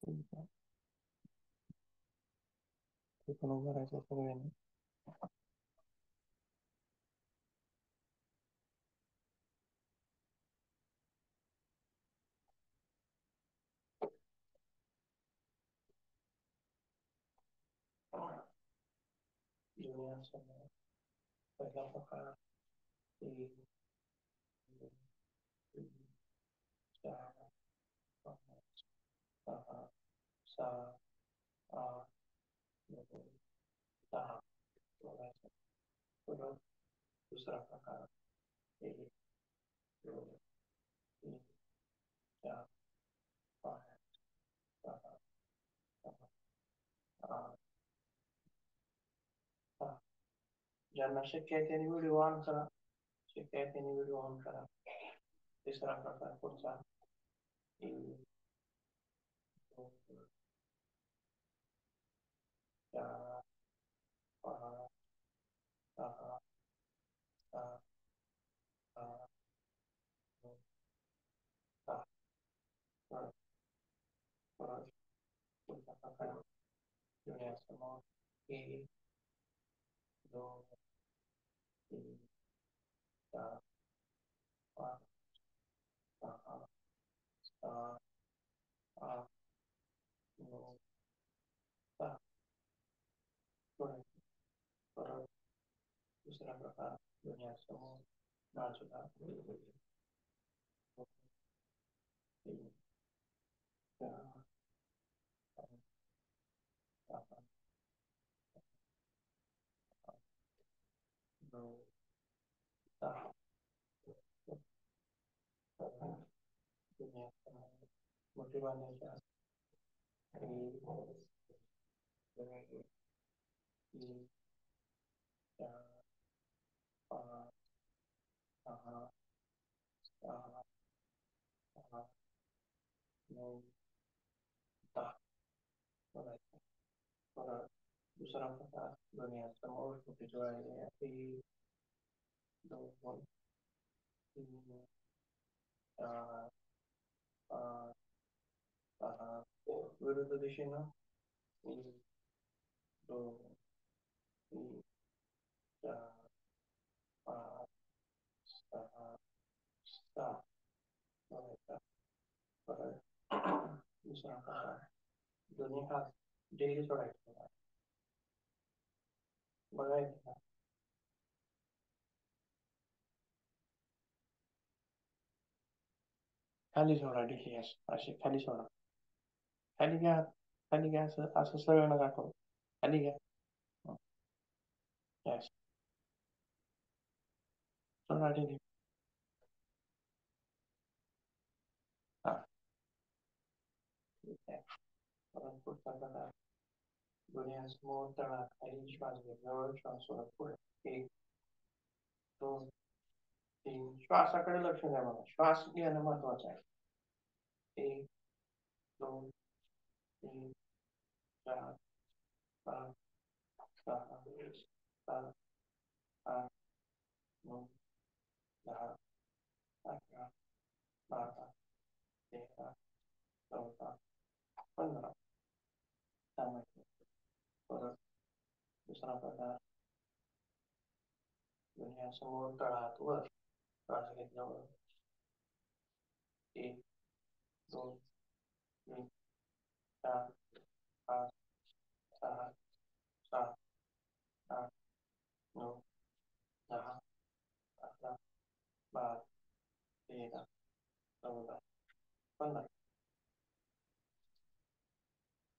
ठीक आहे. ते पण उभारायचं सगळ्यांनी. जुन्या समोर पहिला प्रकार 1, 2, 3, 4, 5, 6, 7, 8, 9, 10 बघायचं. परत दुसरा प्रकार 1, 2, 3, 4, 5, 6, 7, 8, 10. ज्यांना शक्य आहे त्यांनी व्हिडिओ ऑन करा. शक्य आहे त्यांनी व्हिडिओ ऑन करा. तिसरा प्रकार पुढचा 1, 2, 4, 5, 6, 7, 8, 9, 10. परत परत पुढचा प्रकार डोळ्यासमोर 1, 2, 3, 4, 5, 6, 7, 8, 9, 10. परत परत दुसरा प्रकार डोळ्यासमोर बाजूला 1, 2, 3, 4, 5, 6, 8, 9, 10. डोळ्यासमोर मोठी बांधायची असते. 1, 2, 3, 4, 5, 6, 7, 8, 9, 10. बघायचं. परत दुसरा प्रकार डोळ्यासमोर छोटे डोळे 1, 2, 3, 4, 5, 6. विरुद्ध दिशेनं 1, 2, 3, 4, 5, 6, 7. बघायचा. परत दुसरा प्रकार दोन्ही हात डेली सोडायचे. बघायचं. खाली सोडा डेली असे खाली सोडा. खाली घ्या. खाली घ्या. असं असं सरळ नका करू. खाली घ्या. यस. सोडा डेली. हा, ठीक आहे. परत पुढचा प्रकार डोळ्यासमोर तळात खाली श्वास घ्या. जवळ श्वास सोडा. पुढे 1, 2, 3. श्वासाकडे लक्ष द्या बघा. श्वास घेणं महत्वाचं आहे. 1, 2, 3, 4, 5, 6, 7, 8, 9, 10, 11, 12, 13, 14, 15. थांबायचं. परत दुसरा प्रकार डोळ्यासमोर तळात वर श्वास घेतल्यावर 1, 2, 3, 4, 5, 6, 7, 8, 9, 10, 11, 12, 13, 14, 15.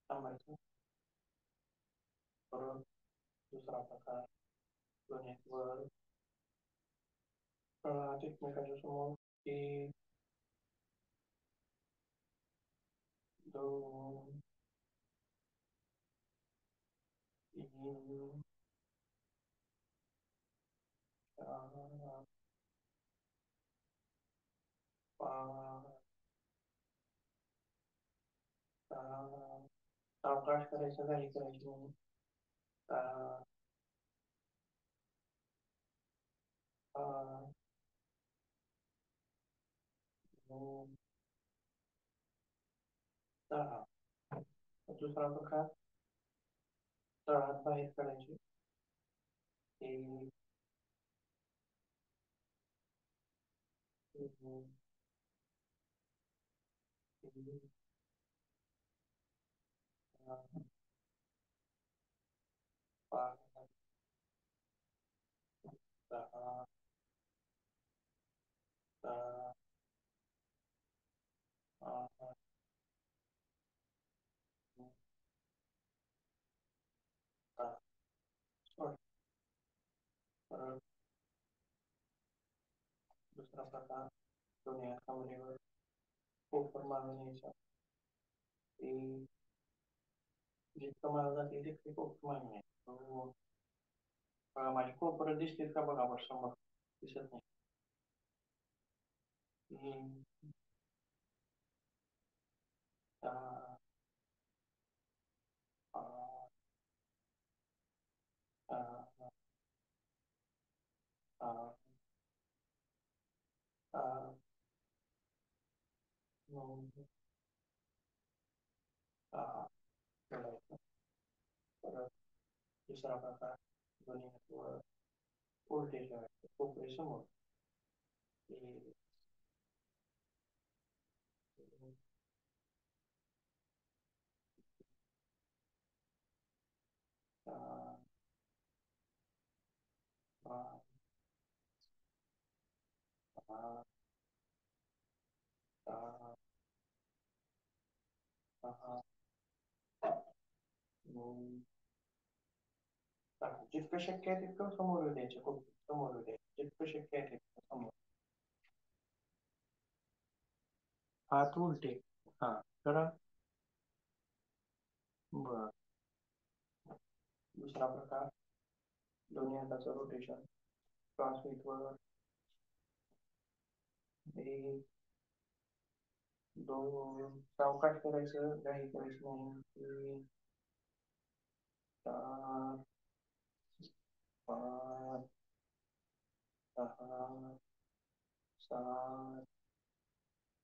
थांबायचं. परत दुसरा प्रकार डोळ्यात वर तळात एकमेकांच्या समोर 1, 2, 3, 4, 5, 6. सावकाश करायचं. घाई करायची नाही. 6, 8, 9, 10. दुसरा प्रकार, तळहात बाहेर काढायचे. ते पाच, दहा, दहा, अकरा, सोळा. परत दुसरा प्रकार, दोन्ही हातावर कोपर मारून घ्यायचा. ते जितकं मारलं जाते तितके कोपर मारून घ्यायचं. माझी कोपर दिसते का बघा बरं समोर, दिसत नाही. तीन, चार, पाच, सहा, सात, आठ, नऊ, दहा. ठेवायचं. परत दुसरा प्रकार, दोन्ही हातावर उलटे ठेवायचे कोपरे समोर. एक, दोन, चार, पाच, सहा, सात, सहा, नऊ, दहा. जितकं शक्य आहे तितकं समोर येऊ द्यायचं, खूप समोर येऊ द्यायचं, जितकं शक्य आहे तितकं समोर. हात उलटे. हा, करा. बर. दुसरा प्रकार, दोन्ही हाताचं रोटेशन. ट्रान्समीटवर एक, दोन, सावकाश करायचं, घाई करायचं नाही. तीन, चार, पाच, सहा, सात,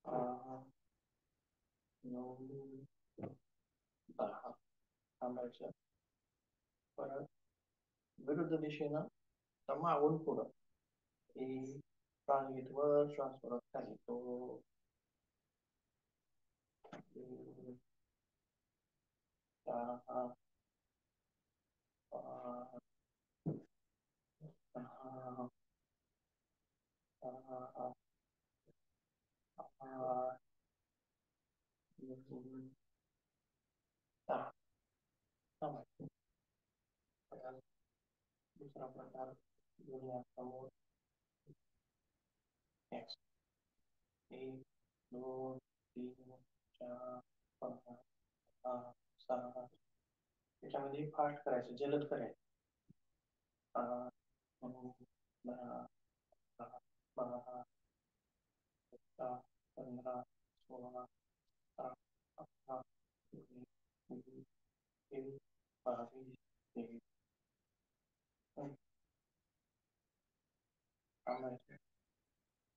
आठ, नऊ, दहा. थांबायचं. परत विरुद्ध दिशेनं मागून पुढं. एक, श्वास घेत वर, श्वास परत खाली. तो तीन, चार, पाच, सहा, सात, आठ, नऊ, दहा. थांबायचं. परत दुसरा प्रकार, दोन्ही हात समोर. Next. एक, दोन, तीन, चार, पाच, सहा, सहा. त्याच्यामध्ये फास्ट करायचं, जलद करायचं. आठ, नऊ, दहा, अकरा, बारा, तेरा, 15, 16, 17, 18, 19, 20, 21, 22, 23. थांबायचं.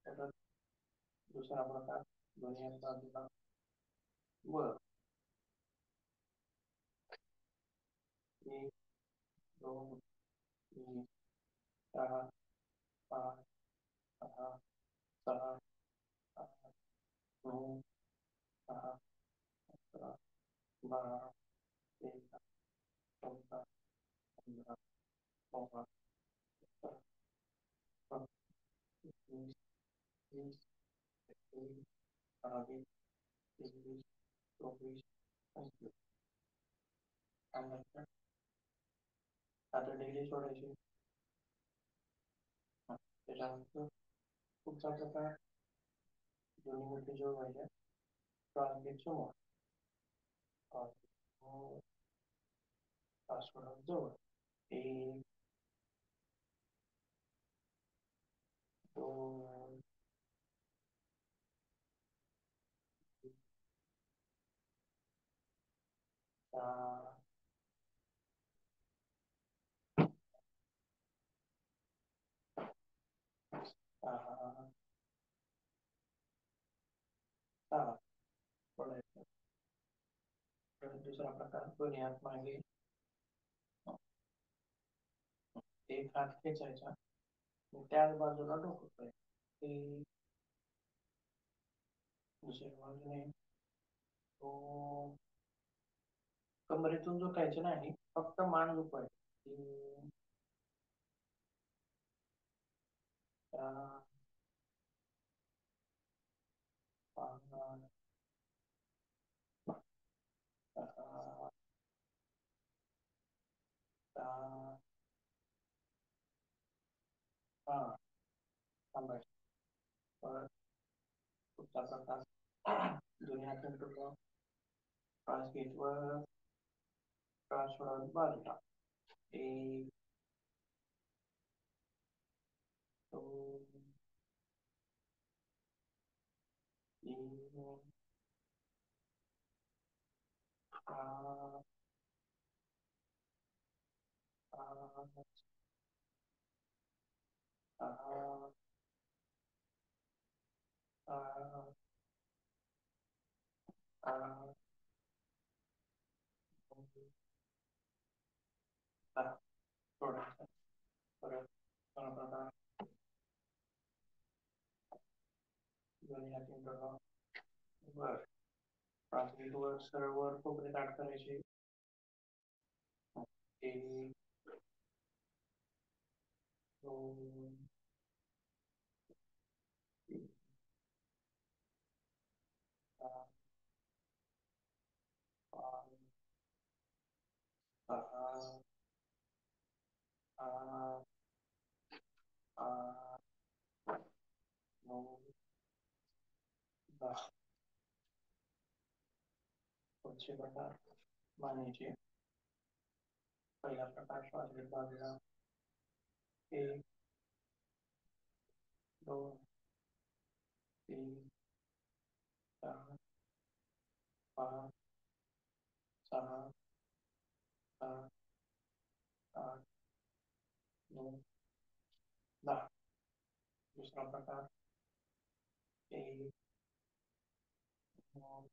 परत दुसरा प्रकार, दोन्ही हात बाजूला वर. एक, दोन, तीन, चार, पाच, सहा, सात, आठ, नऊ, दहा, अकरा, बारा, तेरा, 14, 15, 16, 17, 18, 19, 20, 21, 22, 23, 24, 25. थांबायचं. आता डेली सोडायची. त्याच्यानंतर पुढचा प्रकार, दोन्ही मुठी जोडायच्या. श्वास घेत समोर, श्वास समोर, श्वास सोडत जवळ. एक, दोन, चार, सहा, सात. सोडायचं. दुसरा प्रकार दोन्ही हात मागे, एक हात खेचायचा त्याच बाजूला डोकं करायचं. दुसऱ्या बाजूने तो कमरेतून झुकायचे नाही, फक्त मान झुकवायची. थांबायचं. परत पुढचा प्रकार दोन्ही हाताने टोकावर श्वास घेत वर, श्वास सोडत बाजूला. एक, दोन, तीन, चार, पाच, सहा, सात, आठ, नऊ, 10. सोडायचं. परत प्रकार दोन्ही हाती टोकावर वर, श्वास घेत वर सरळ वर कोपरे ताठ करायचे. एक, दोन, तीन, चार, पाच, सहा, सात, आठ, नऊ, 10. पुढचे प्रकार मानेचे. पहिला प्रकार श्वास घेत बाजूला. एक, दोन, तीन, चार, पाच, सहा, सात, आठ, नऊ, 10. दुसरा प्रकार एक, दोन,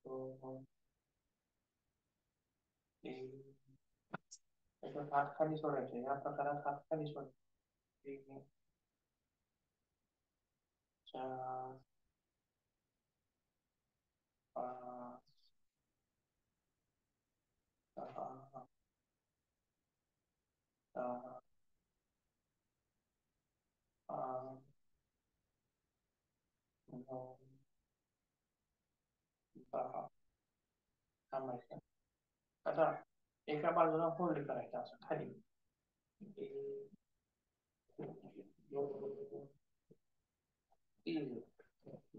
दोन, तीन. त्याच्यात हात खाली सोडायचे. या प्रकारात हात खाली सोडायचे. तीन, चार, पाच, सहा, सात, आठ, नऊ, 10. थांबायचं. आता एका बाजूला फोल्ड करायचं असं खाली. एक, दोन, तीन.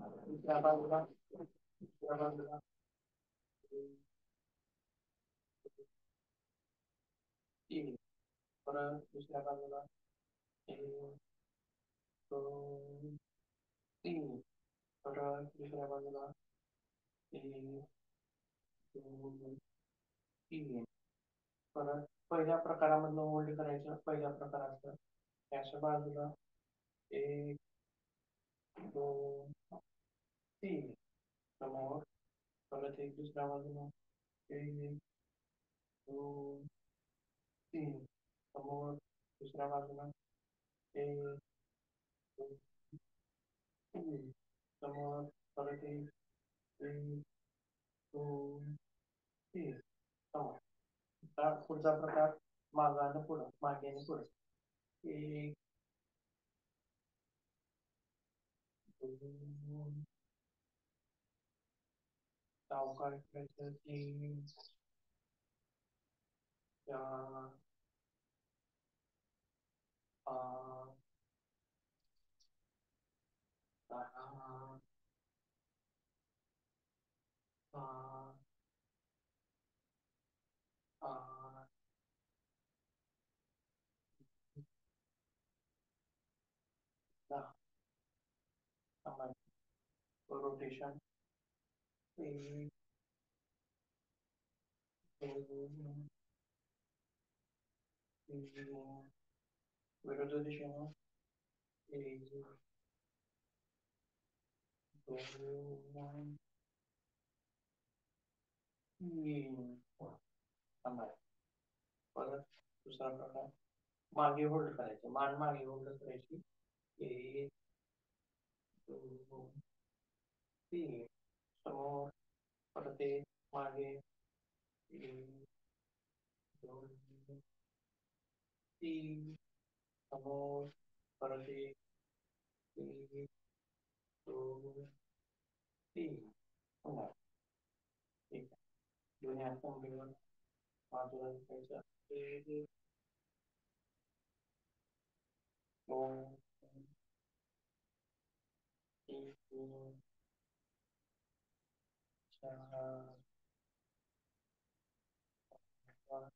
दुसऱ्या बाजूला, दुसऱ्या बाजूला. एक, तीन. परत दुसऱ्या बाजूला. एक, दोन, तीन. परत दुसऱ्या बाजूला. एक, दोन, तीन. परत पहिल्या प्रकारामधलं होल्ड करायचं. पहिल्या प्रकाराचं त्याच्या बाजूला. एक, दोन, तीन. समोर. परत एक दुसऱ्या बाजूला. एक, दोन, तीन. समोर. दुसऱ्या बाजूला. एक, दोन, तीन. समोर. परत एक, एक, दोन, तीन. समोर. आता पुढचा प्रकार मागं आणि पुढं, मागे आणि पुढं. एक, दोन, सावकाश करायचं. तीन, चार, पाच, सहा, सात, आठ, दहा. रोटेशन. एक, दोन, तीन. विरुद्ध दिशेनं. एक, दोन, तीन. थांबा. परत दुसरा प्रकार, मागे होल्ड करायचं, मान मागे होल्ड करायची. एक, दोन, तीन. समोर, परत एक, मागे. एक, दोन, तीन. समोर, परत एक. एक, दोन, तीन. पुन्हा. ठीक आहे. दोन्ही हात कंटिन्यू बाजूला घ्यायचा. एक, दोन, तीन, चार, पाच,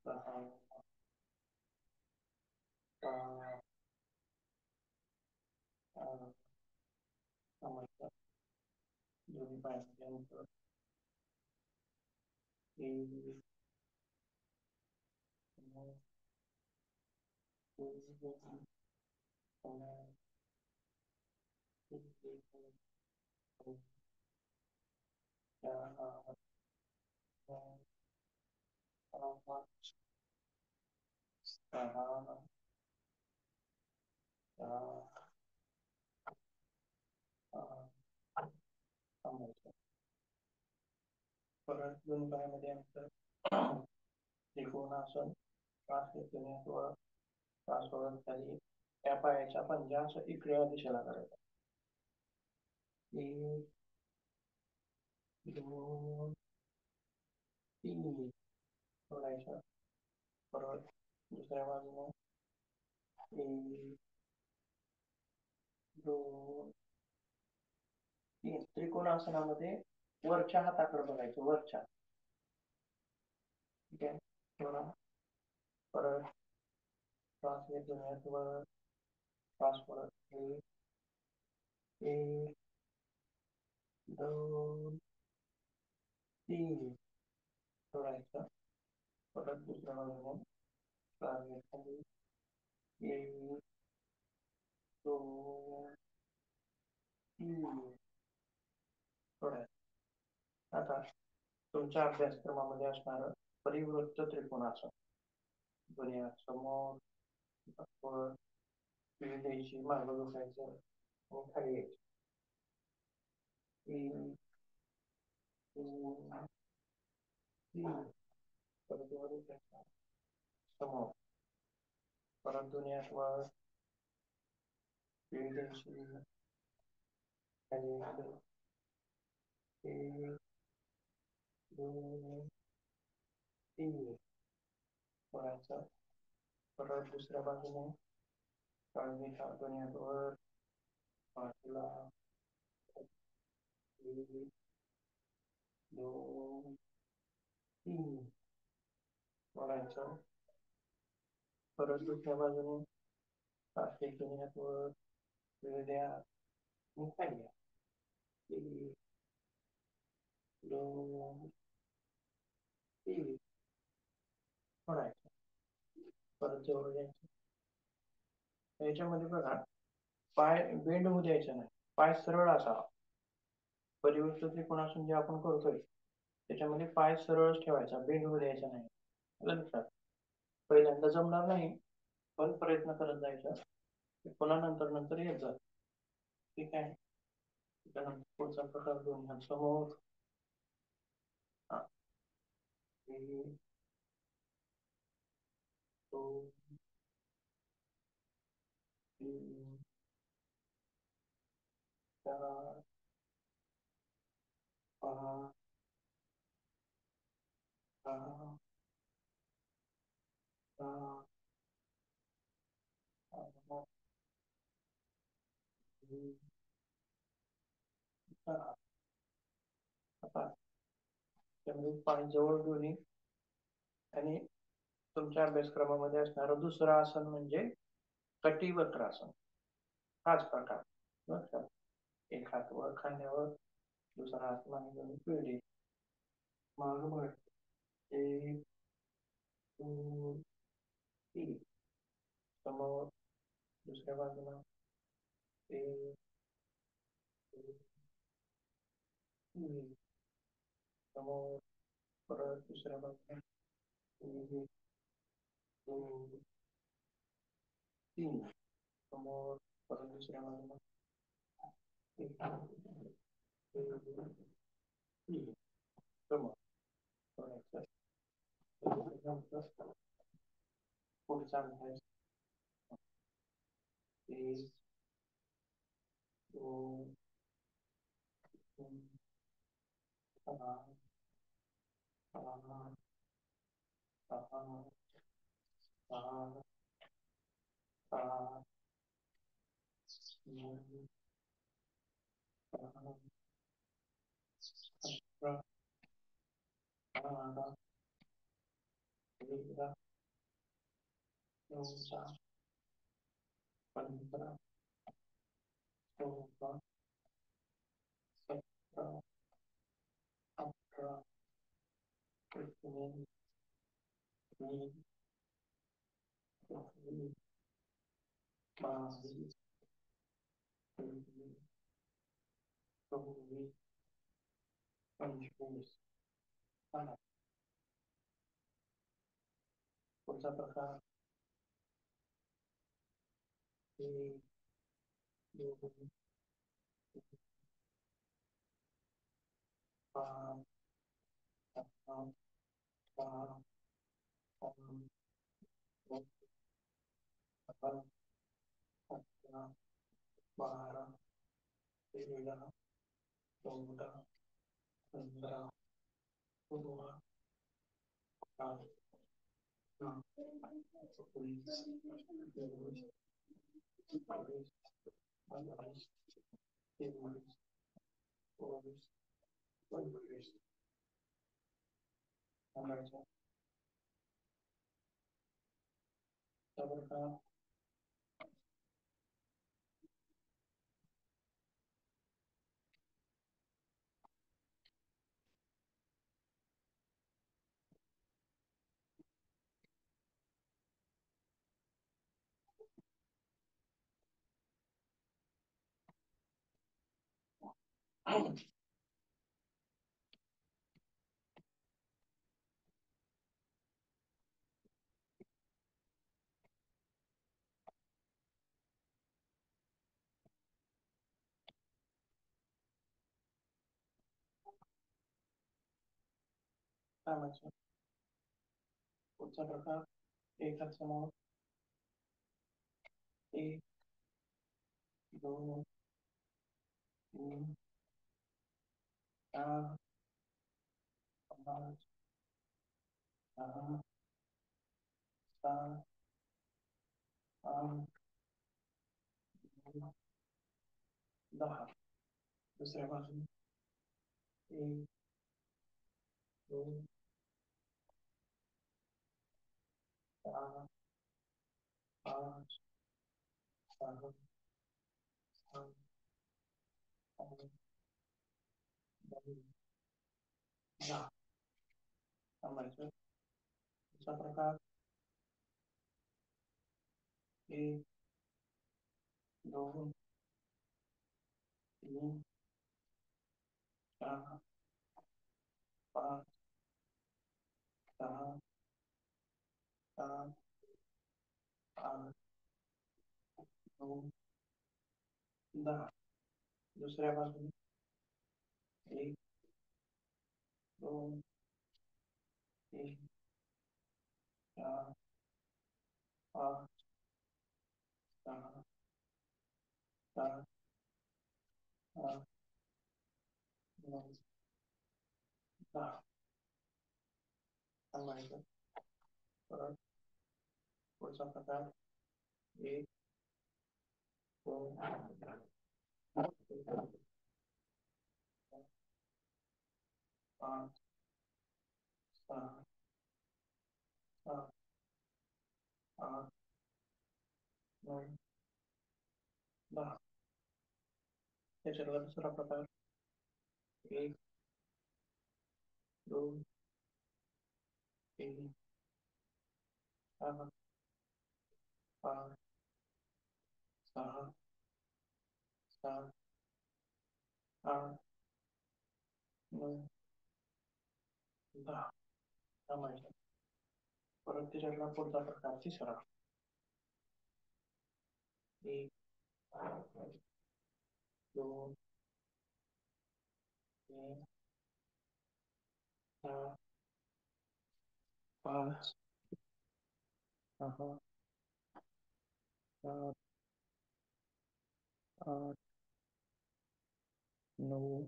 सहा, सात, आठ. समजतं. दोन्ही पायामध्ये अंतर. एक, दोन, तीन, चार, पाच, सहा, सात, सहा, सात, आठ. समजतं. परत दोन पायामध्ये अंतर. त्रिकोणासन, श्वास घेतल्याने वर श्वास सोडत खाली त्या पायाच्या पंजाच्या इकडे दिशेला करायचा. एक, दोन, तीन. सोडायचा. परत दुसऱ्या बाजूला. एक, दोन, तीन. त्रिकोणासनामध्ये वरच्या हाताकडे बघायचं, वरच्या. ठीक आहे. थोडा. परत श्वास घेतल्याने वर श्वास सोडत खाली. एक, दोन, तीन. सोडायचं. परत दुसऱ्या बाजूने श्वास घेत खाली. एक, दोन, तीन. सोडायचं. आता तुमच्या अभ्यासक्रमामध्ये असणारं परिवृत्त त्रिकोणासन. दोन्ही हात समोर, वर, पिळी द्यायची, मागं झुकायचं आणि खाली यायचं. एक, दोन, तीन. परत वर उठायचं. समोर. परत दोन्ही हात वर, पिळी द्यायची, खाली यायचं. एक, दोन, तीन. सोडायचं. परत दुसऱ्या बाजूने काळजी घ्या. दोन्ही हात वर, बाजूला. एक, दोन, तीन. सोडायचं. परत दुसऱ्या बाजूने पाचशे दोन्ही हात वर, वेळ द्या आणि खाली द्या. एक, दोन, तीन. सोडायचं. परत जवळ द्यायचं. याच्यामध्ये बघा, पाय बेंड होऊ द्यायचा नाही, पाय सरळ असावा. परिवृत्त त्रिकोणासन जे आपण करतोय त्याच्यामध्ये पाय सरळच ठेवायचा, बेंड होऊ द्यायचा नाही. लक्षात. पहिल्यांदा जमणार नाही, पण प्रयत्न करत जायचा. पुन्हा नंतर नंतर येत जात. ठीक आहे. त्यानंतर पुढचा प्रकार दोन हात समोर. एक, दोन, तीन, चार, पाच, सहा, सात, आठ, नऊ, 10. आता त्यामध्ये पाय जवळ दोन्ही. आणि तुमच्या अभ्यासक्रमामध्ये असणारं दुसरं आसन म्हणजे कटिबद्ध. हाच प्रकार. लक्षात. एक हात वर खांद्यावर, दुसरा हात मागे घेऊन पिळी माग बघ. एक, दोन, तीन. समोर, दुसऱ्या बाजूला. एक, दोन, तीन. समोर परत दुसऱ्या बाजूला 1, 2, 3. समोर परत दुसऱ्या बाजूला 1, 2, 3. समोर थोडासा पुढचा अभ्यास 1, 2, 3, 6, 6, 6, 6, 7, 9, 10, 11, 12, 13, 14, 15, 16, 17, 18, 19, 20, 21, 22, 23, 24, 25. चला, पुढचा प्रकार 1, 2, 5, 6, 7, 8, 9, 10, 11, 12, 13, 14, 15, 16, 17, 18, 19, 20, 21, 22, 23, 24, 25. थांबायचं. त्यावर का थांबायचं. पुढचा प्रकार एका समोर 1, 2, 3, 4, 5, 6, 7, 8, 9, 10. दुसऱ्या बाजूने 1, 2, 4, 5, 6, 7, 8, 9, 10. थांबायचं. पुढचा प्रकार 1, 2, 3, 4, 5, 6, 7, 8, 9, 10. दुसऱ्या बाजूने 1, 2, 3, 4, 5, 6, 7, 8, 9, 10. सांगायचं. परत पुढचा प्रकार 1, 2, 3, 5, 6, 7, 8, 9, 10. त्याच्यातला दुसरा प्रकार 1, 2, 3, 4, 5, 6, 7, 8, 9, 10 थांबायचं. परत त्याच्यातला पुढचा प्रकार तिसरा. 1 2 3 4 5 6 7 8 9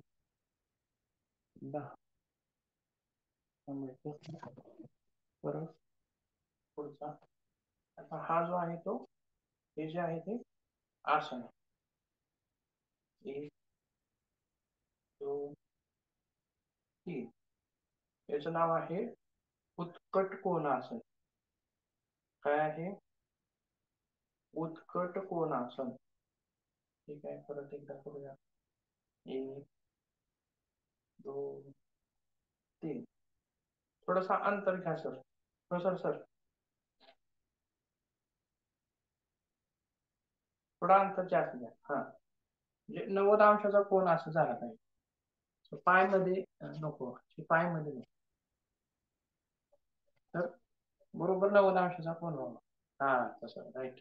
10 परत पुढचा. आता हा जो आहे तो हे जे आहे ते आसन आहे. 1 2 3 याचं नाव आहे उत्कट कोणासन. काय आहे? उत्कट कोणासन. ठीक आहे, परत एकदा करूया. 1 2 3 थोडासा अंतर घ्या सर. हो सर. सर थोडा अंतर जास्त घ्या. हा, म्हणजे 90 अंशाचा कोण असं झाला पाहिजे. पाय मध्ये नको, पाय मध्ये नको. तर बरोबर 90 अंशाचा कोण व्हावा. हा तसं राईट.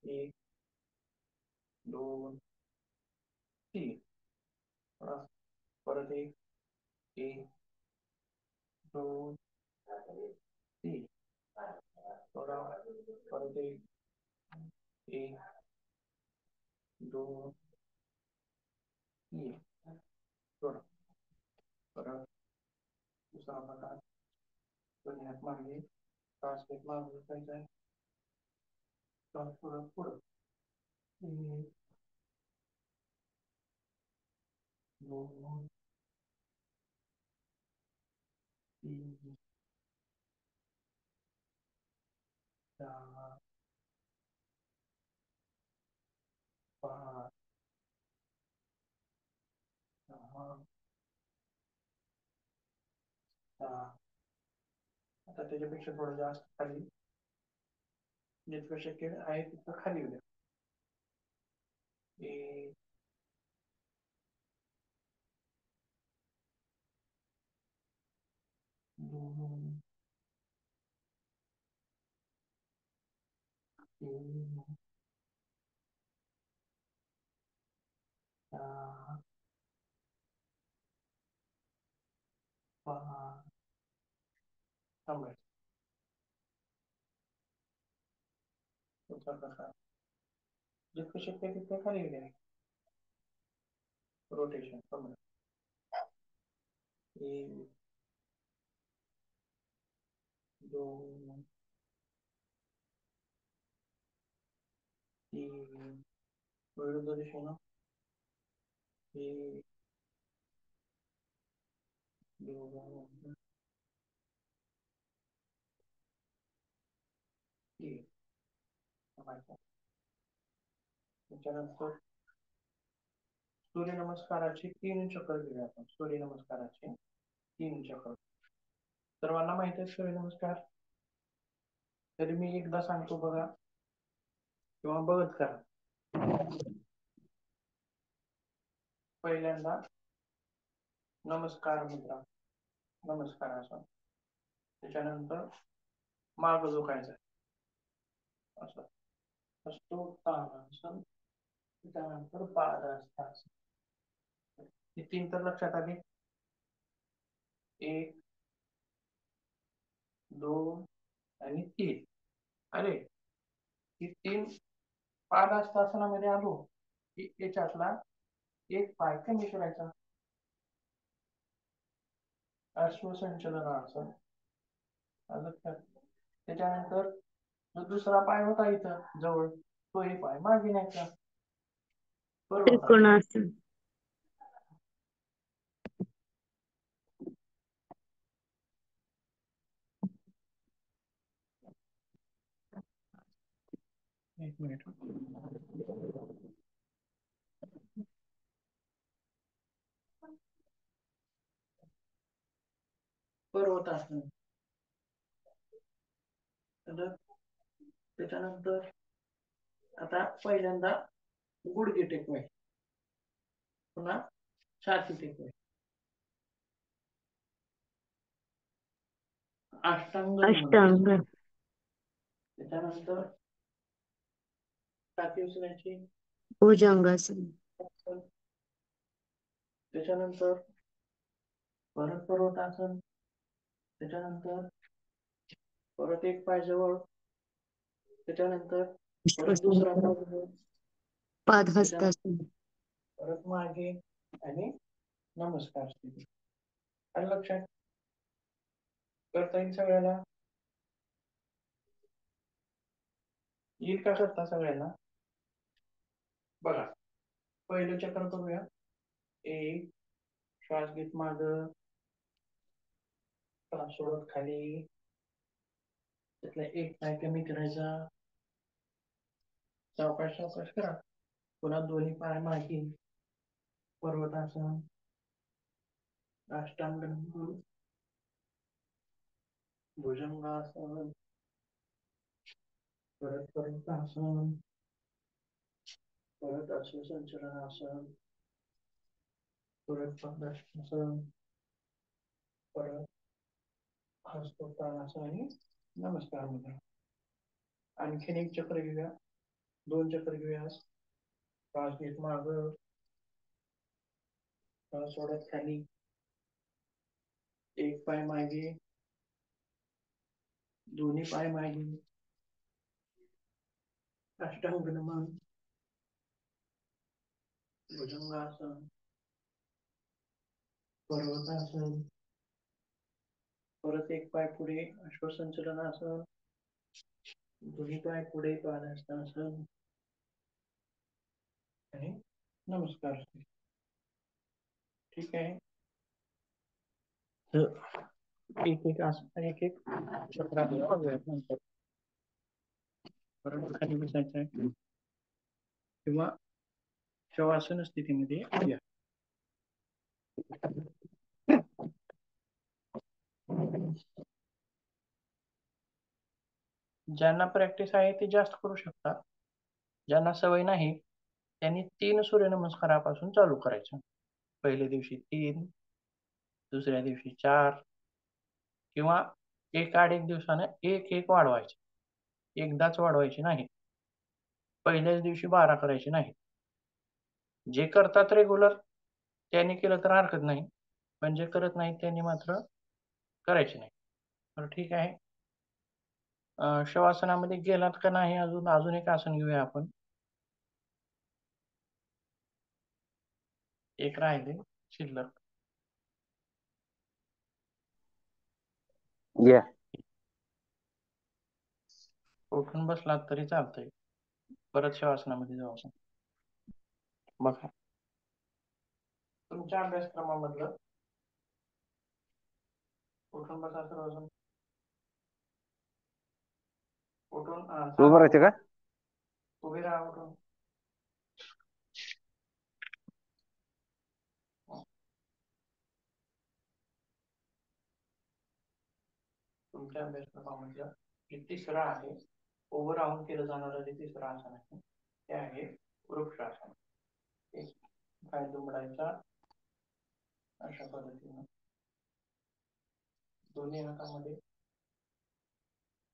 1 2 3 परत 1 1 2 3 थोडा परत 1 1 2 3 थोडा परत दुसरा प्रकार. हात मागे ट्रान्सलेट मागे जायचं आहे. पुढं पुढं 1 2 3 4 5 6 7. आता त्याच्यापेक्षा थोडं जास्त खाली, जितकं शक्य आहे तितकं खाली येऊ द्या. 1 2 3 4 5 थांबायचं. पुढचा प्रकार जितकं शक्य आहे तितकं खाली येऊ द्या. रोटेशन 1 2 3 विरुद्ध दिशेनं 1 2 3 थांबायचं. त्याच्यानंतर सूर्यनमस्काराचे 3 चक्र घेऊया आपण. सूर्यनमस्काराचे 3 चक्र सर्वांना माहिती आहे. सूर्यनमस्कार तरी मी एकदा सांगतो बघा किंवा बघत करा. पहिल्यांदा नमस्कार मुद्रा, नमस्कार असं. त्याच्यानंतर मार्ग झोकायचा असं असतो ताडासन. त्याच्यानंतर पादासन. हे 3 तर लक्षात आले. 1 2 आणि 3. अरे ही 3 पादासनामध्ये आलो की याच्यातला एक पाय कमी करायचा. अश्वसंचलनासन. त्याच्यानंतर जो दुसरा पाय होता इथं जवळ, तो हे पाय मागे न्यायचा. त्रिकोणासन. एक मिनिट. पर्वतासन. त्याच्यानंतर आता पहिल्यांदा गुडघे टेकवाय, पुन्हा छाती टेकवाय. अष्टांग नमन. अष्टांग. त्याच्यानंतर छाती उचलायची. भुजंगासन. त्याच्यानंतर परत पर्वतासन. त्याच्यानंतर परत एक पाय जवळ. त्याच्यानंतर परत दुसरा पाय जवळ. त्याच्यानंतर पादहस्तासन. परत मागे आणि नमस्कार स्थिती. आणि लक्षात करता येईल सगळ्याला. येईल का करता सगळ्यांना? बघा, पहिलं चक्र करूया. एक, श्वास घेत माग, श्वास सोडत खाली. त्यातला एक पाय कमी करायचा. सावकाश सावकाश करा. पुन्हा दोन्ही पाय मागे. पर्वतासन, अष्टांग, भुजंगासन, परत पर्वतासन, परत संचलनासन, परत पद्मासनासन, परत हस्तोत्तानासन आणि नमस्कार मुद्रा. आणखीन एक चक्र घेऊया. 2 चक्र घेऊया. श्वास घेत माग, श्वास सोडत खाली. एक पाय मागे, दोन्ही पाय मागे. अष्टांग नमन, भुजंगासन, पर्वतासन, परत एक पाय पुढे अश्वसंचलनासन, दोन्ही पाय पुढे पादहस्तासन आणि नमस्कार. ठीक आहे. एक एक आसन, एक एक चक्र नंतर परत खाली बसायचं आहे किंवा शवासन स्थितीमध्ये या. ज्यांना प्रॅक्टिस आहे ते जास्त करू शकतात. ज्यांना सवय नाही त्यांनी 3 सूर्यनमस्कारापासून चालू करायचं. पहिल्या दिवशी 3, दुसऱ्या दिवशी 4 किंवा एक अडीच दिवसाने एक एक वाढवायचे. एकदाच वाढवायचे नाही. पहिल्याच दिवशी 12 करायचे नाही. जे करतात रेग्युलर त्यांनी केलं तर हरकत नाही, पण जे करत नाही त्यांनी मात्र करायचे नाही. तर ठीक आहे. शवासनामध्ये गेलात का नाही अजून एक आसन घेऊया आपण. एक राहिले शिल्लक. उठून बसलात तरी चालतंय. परत शवासनामध्ये जाऊ आपण. बघा, तुमच्या अभ्यासक्रमामधलं उठून बसा सर्वजण. उठून उभं राहायचं का? उभे राहा. उठून तुमच्या अभ्यासक्रमामधलं हे तिसरं आहे. उभं राहून केलं जाणारं जे तिसरं आसन आहे ते आहे वृक्षासन. एक पाय दुमडायचा अशा पद्धतीनं. दोन्ही हातामध्ये,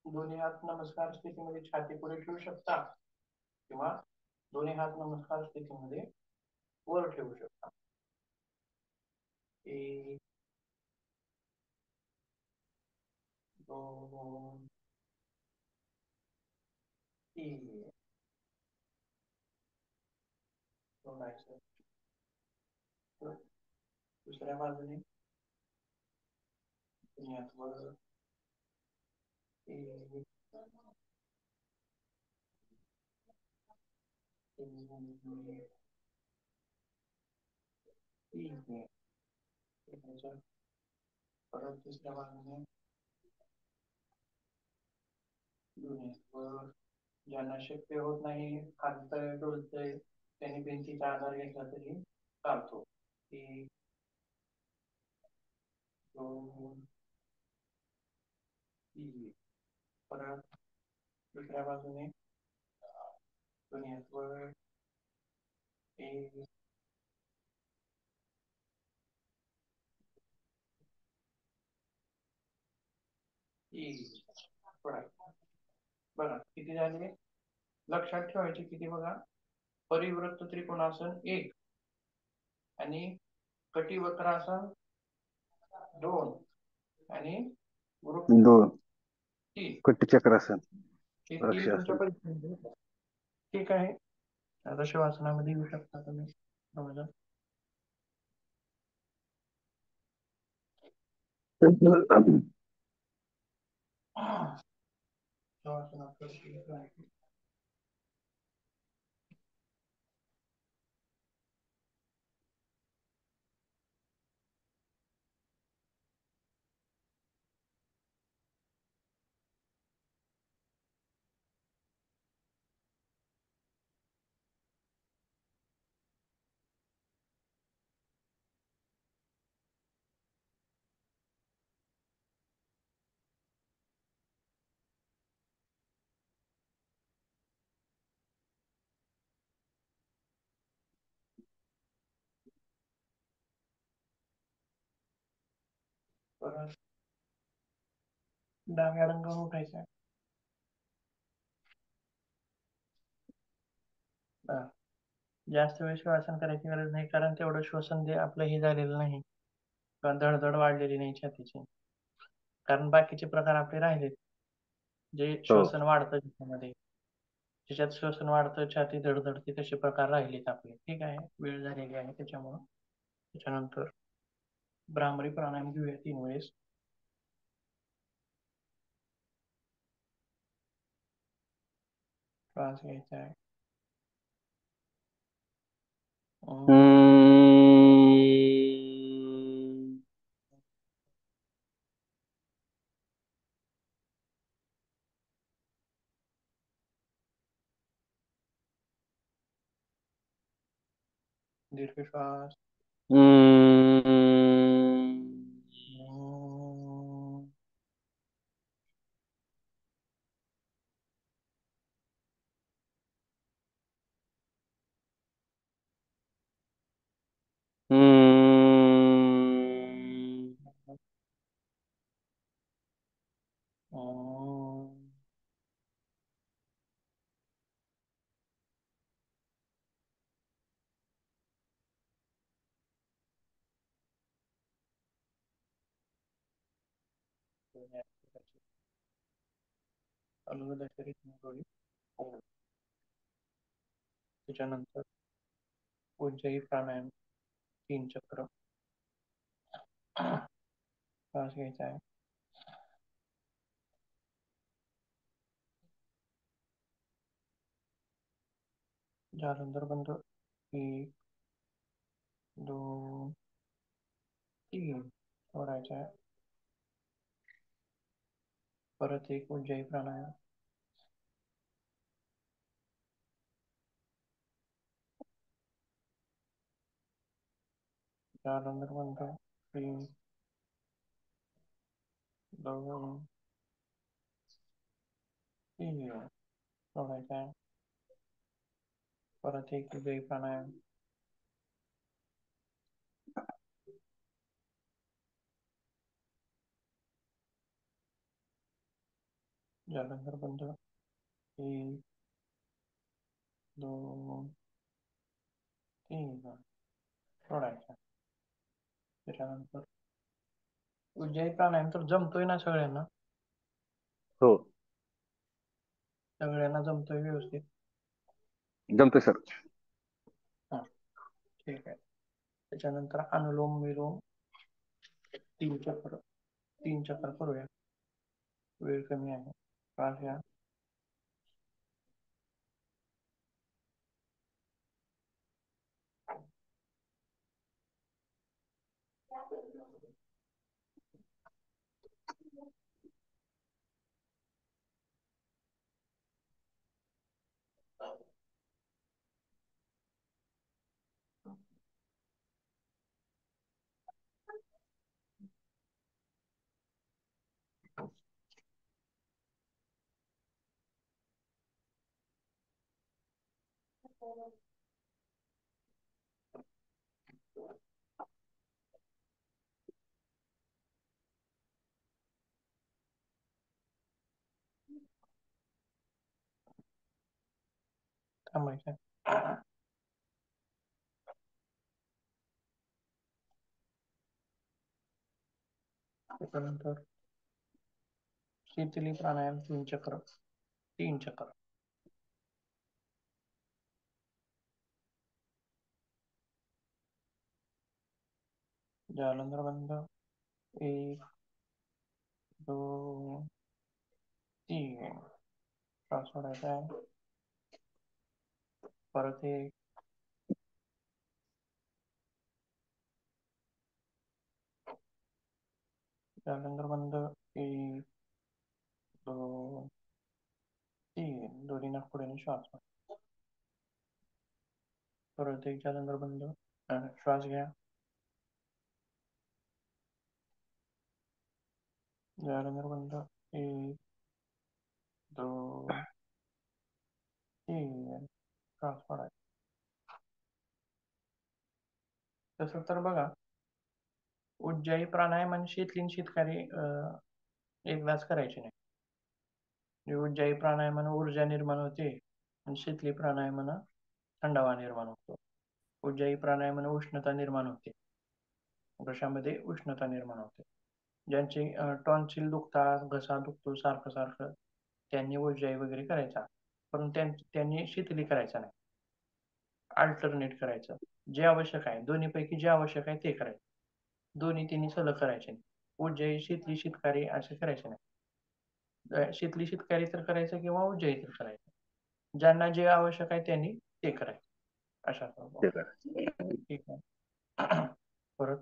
दोन्ही हात नमस्कार स्थितीमध्ये छाती पुढे ठेवू शकता किंवा दोन्ही हात नमस्कार स्थितीमध्ये वर ठेवू शकता. 1, 2, 3. सोडायचं. दुसऱ्या बाजूने वर 1, 3. परत दुसऱ्या बाजूने वर. ज्यांना शक्य होत नाही, हातपाय डोलतंय, त्यांनी भिंतीचा आधार घेतला तरी चालतो. 1, 2, 3. परत दुसऱ्या बाजूने वर 1, तीन. सोडायचं. बघा किती झाले, लक्षात ठेवायचे किती बघा. परिवृत्त त्रिकोणासन एक, आणि कटिवक्रासन दोन, आणि वृत्त दोन. तीन. कटीचक्रासन. हे तीन तुमच्या वृक्षासन. परीक्षेमध्ये. ठीक आहे, आदर्श वाचनामध्ये येऊ शकता तुम्ही. समजा वाचनात परत डाव्या रंगावर उठायचा. जास्त वेळ श्वासन करायची गरज नाही, कारण तेवढं श्वसन ते आपलं हे झालेलं नाही, कारण धडधड वाढलेली नाही छातीची. कारण बाकीचे प्रकार आपले राहिले, जे हो. श्वसन वाढतं ज्याच्यामध्ये, ज्याच्यात श्वसन वाढतं, छाती धडधडते, तसे प्रकार राहिलेत आपले. ठीक आहे, वेळ झालेली आहे त्याच्यामुळं. त्याच्यानंतर भ्रामरी प्राणायाम घेऊया 3 वेळेस. श्वास घ्यायचा आहे. दीर्घ श्वास. त्याच्यानंतर उज्जयी प्राणायाम 3 चक्र. श्वास घ्यायचा आहे. जालंधर बंद. 1 2 3 सोडायचा आहे. परत एक उज्जयी प्राणायाम. जालंधर बंद. 3 2 3 सोडायचा आहे. परत एक उज्जयी प्राणायाम. जालंधर बंद. 1 2 3 सोडायचा. त्याच्यानंतर उज्जयी प्राणायाम तर जमतोय ना सगळ्यांना? हो, सगळ्यांना जमतोय व्यवस्थित? जमतोय सर. हा, ठीक आहे. त्याच्यानंतर अनुलोम विलोम 3 चक्र करूया. वेळ कमी आहे. श्वास घ्या. थांबायचं. त्याच्यानंतर शीतली प्राणायाम 3 चक्र. जालंधर बंद. 1 2 3. श्वास सोडायचा आहे. परत 1 जालंधर बंद. 1 2 3. दोन्ही नाकपुड्याने श्वास सोडा. परत 1 जालंधर बंद. श्वास घ्या. जालंधर बंद. 1 2 3. श्वास सोडायचा. तसं तर बघा, उज्जाई प्राणायाम आणि शीतलिंग शीतकारी एकदाच करायचे नाही. उज्जाई प्राणायामानं ऊर्जा निर्माण होते आणि शीतली प्राणायामानं थंडावा निर्माण होतो. उज्जाई प्राणायामानं उष्णता निर्माण होते, घशामध्ये उष्णता निर्माण होते. ज्यांचे टॉन्सिल दुखतात, घसा दुखतो सारखं सारखं, त्यांनी उज्जाई वगैरे करायचा, परंतु त्यांनी शीतली करायचा नाही. अल्टरनेट करायचं. जे आवश्यक आहे, दोन्हीपैकी जे आवश्यक आहे ते करायचं. दोन्ही तिन्ही सलग करायचे नाही. उज्जाई शीतली शीतकारी असे करायचे नाही. शीतली शीतकारी तर करायचं किंवा उज्जाई तर करायचं. ज्यांना जे आवश्यक आहे त्यांनी ते करायचं. अशा प्रकारे. ठीक आहे. परत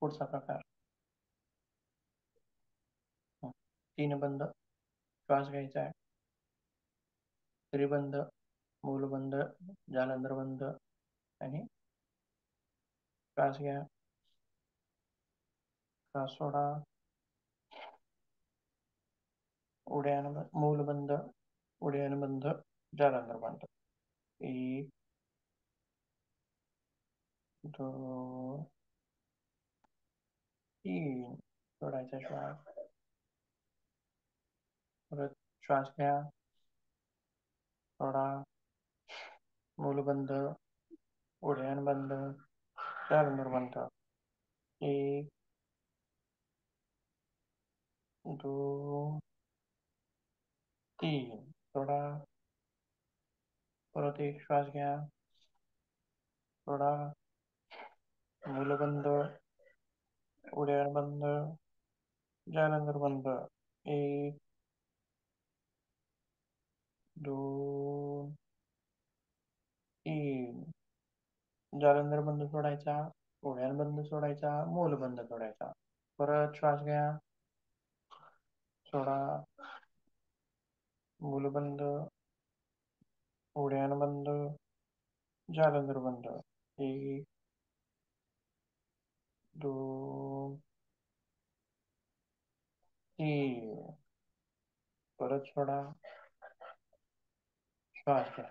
पुढचा प्रकार. 3 बंद. श्वास घ्यायचा आहे. त्रिबंध, मूलबंध, जालंधर बंद आणि श्वास घ्या. श्वास सोडा. उड्डाण मूलबंध, उड्डाण बंद, जालंधर बंद. 1 2 3. सोडायचा श्वास. परत श्वास घ्या. सोडा. मूलबंध, उड्डाण बंद, जालंधर बंद. 1 2 3. सोडा. परत 1 श्वास घ्या. सोडा. मूलबंध, उड्डाण बंद, जालंधर बंद. 1 2 3. जालंधर बंद सोडायचा, उड्डाण बंद सोडायचा, मूलबंध सोडायचा. परत श्वास घ्या. सोडा. मूलबंध, उड्डाण बंद, जालंधर बंद. 1 2 3. परत सोडा. श्वास घ्या.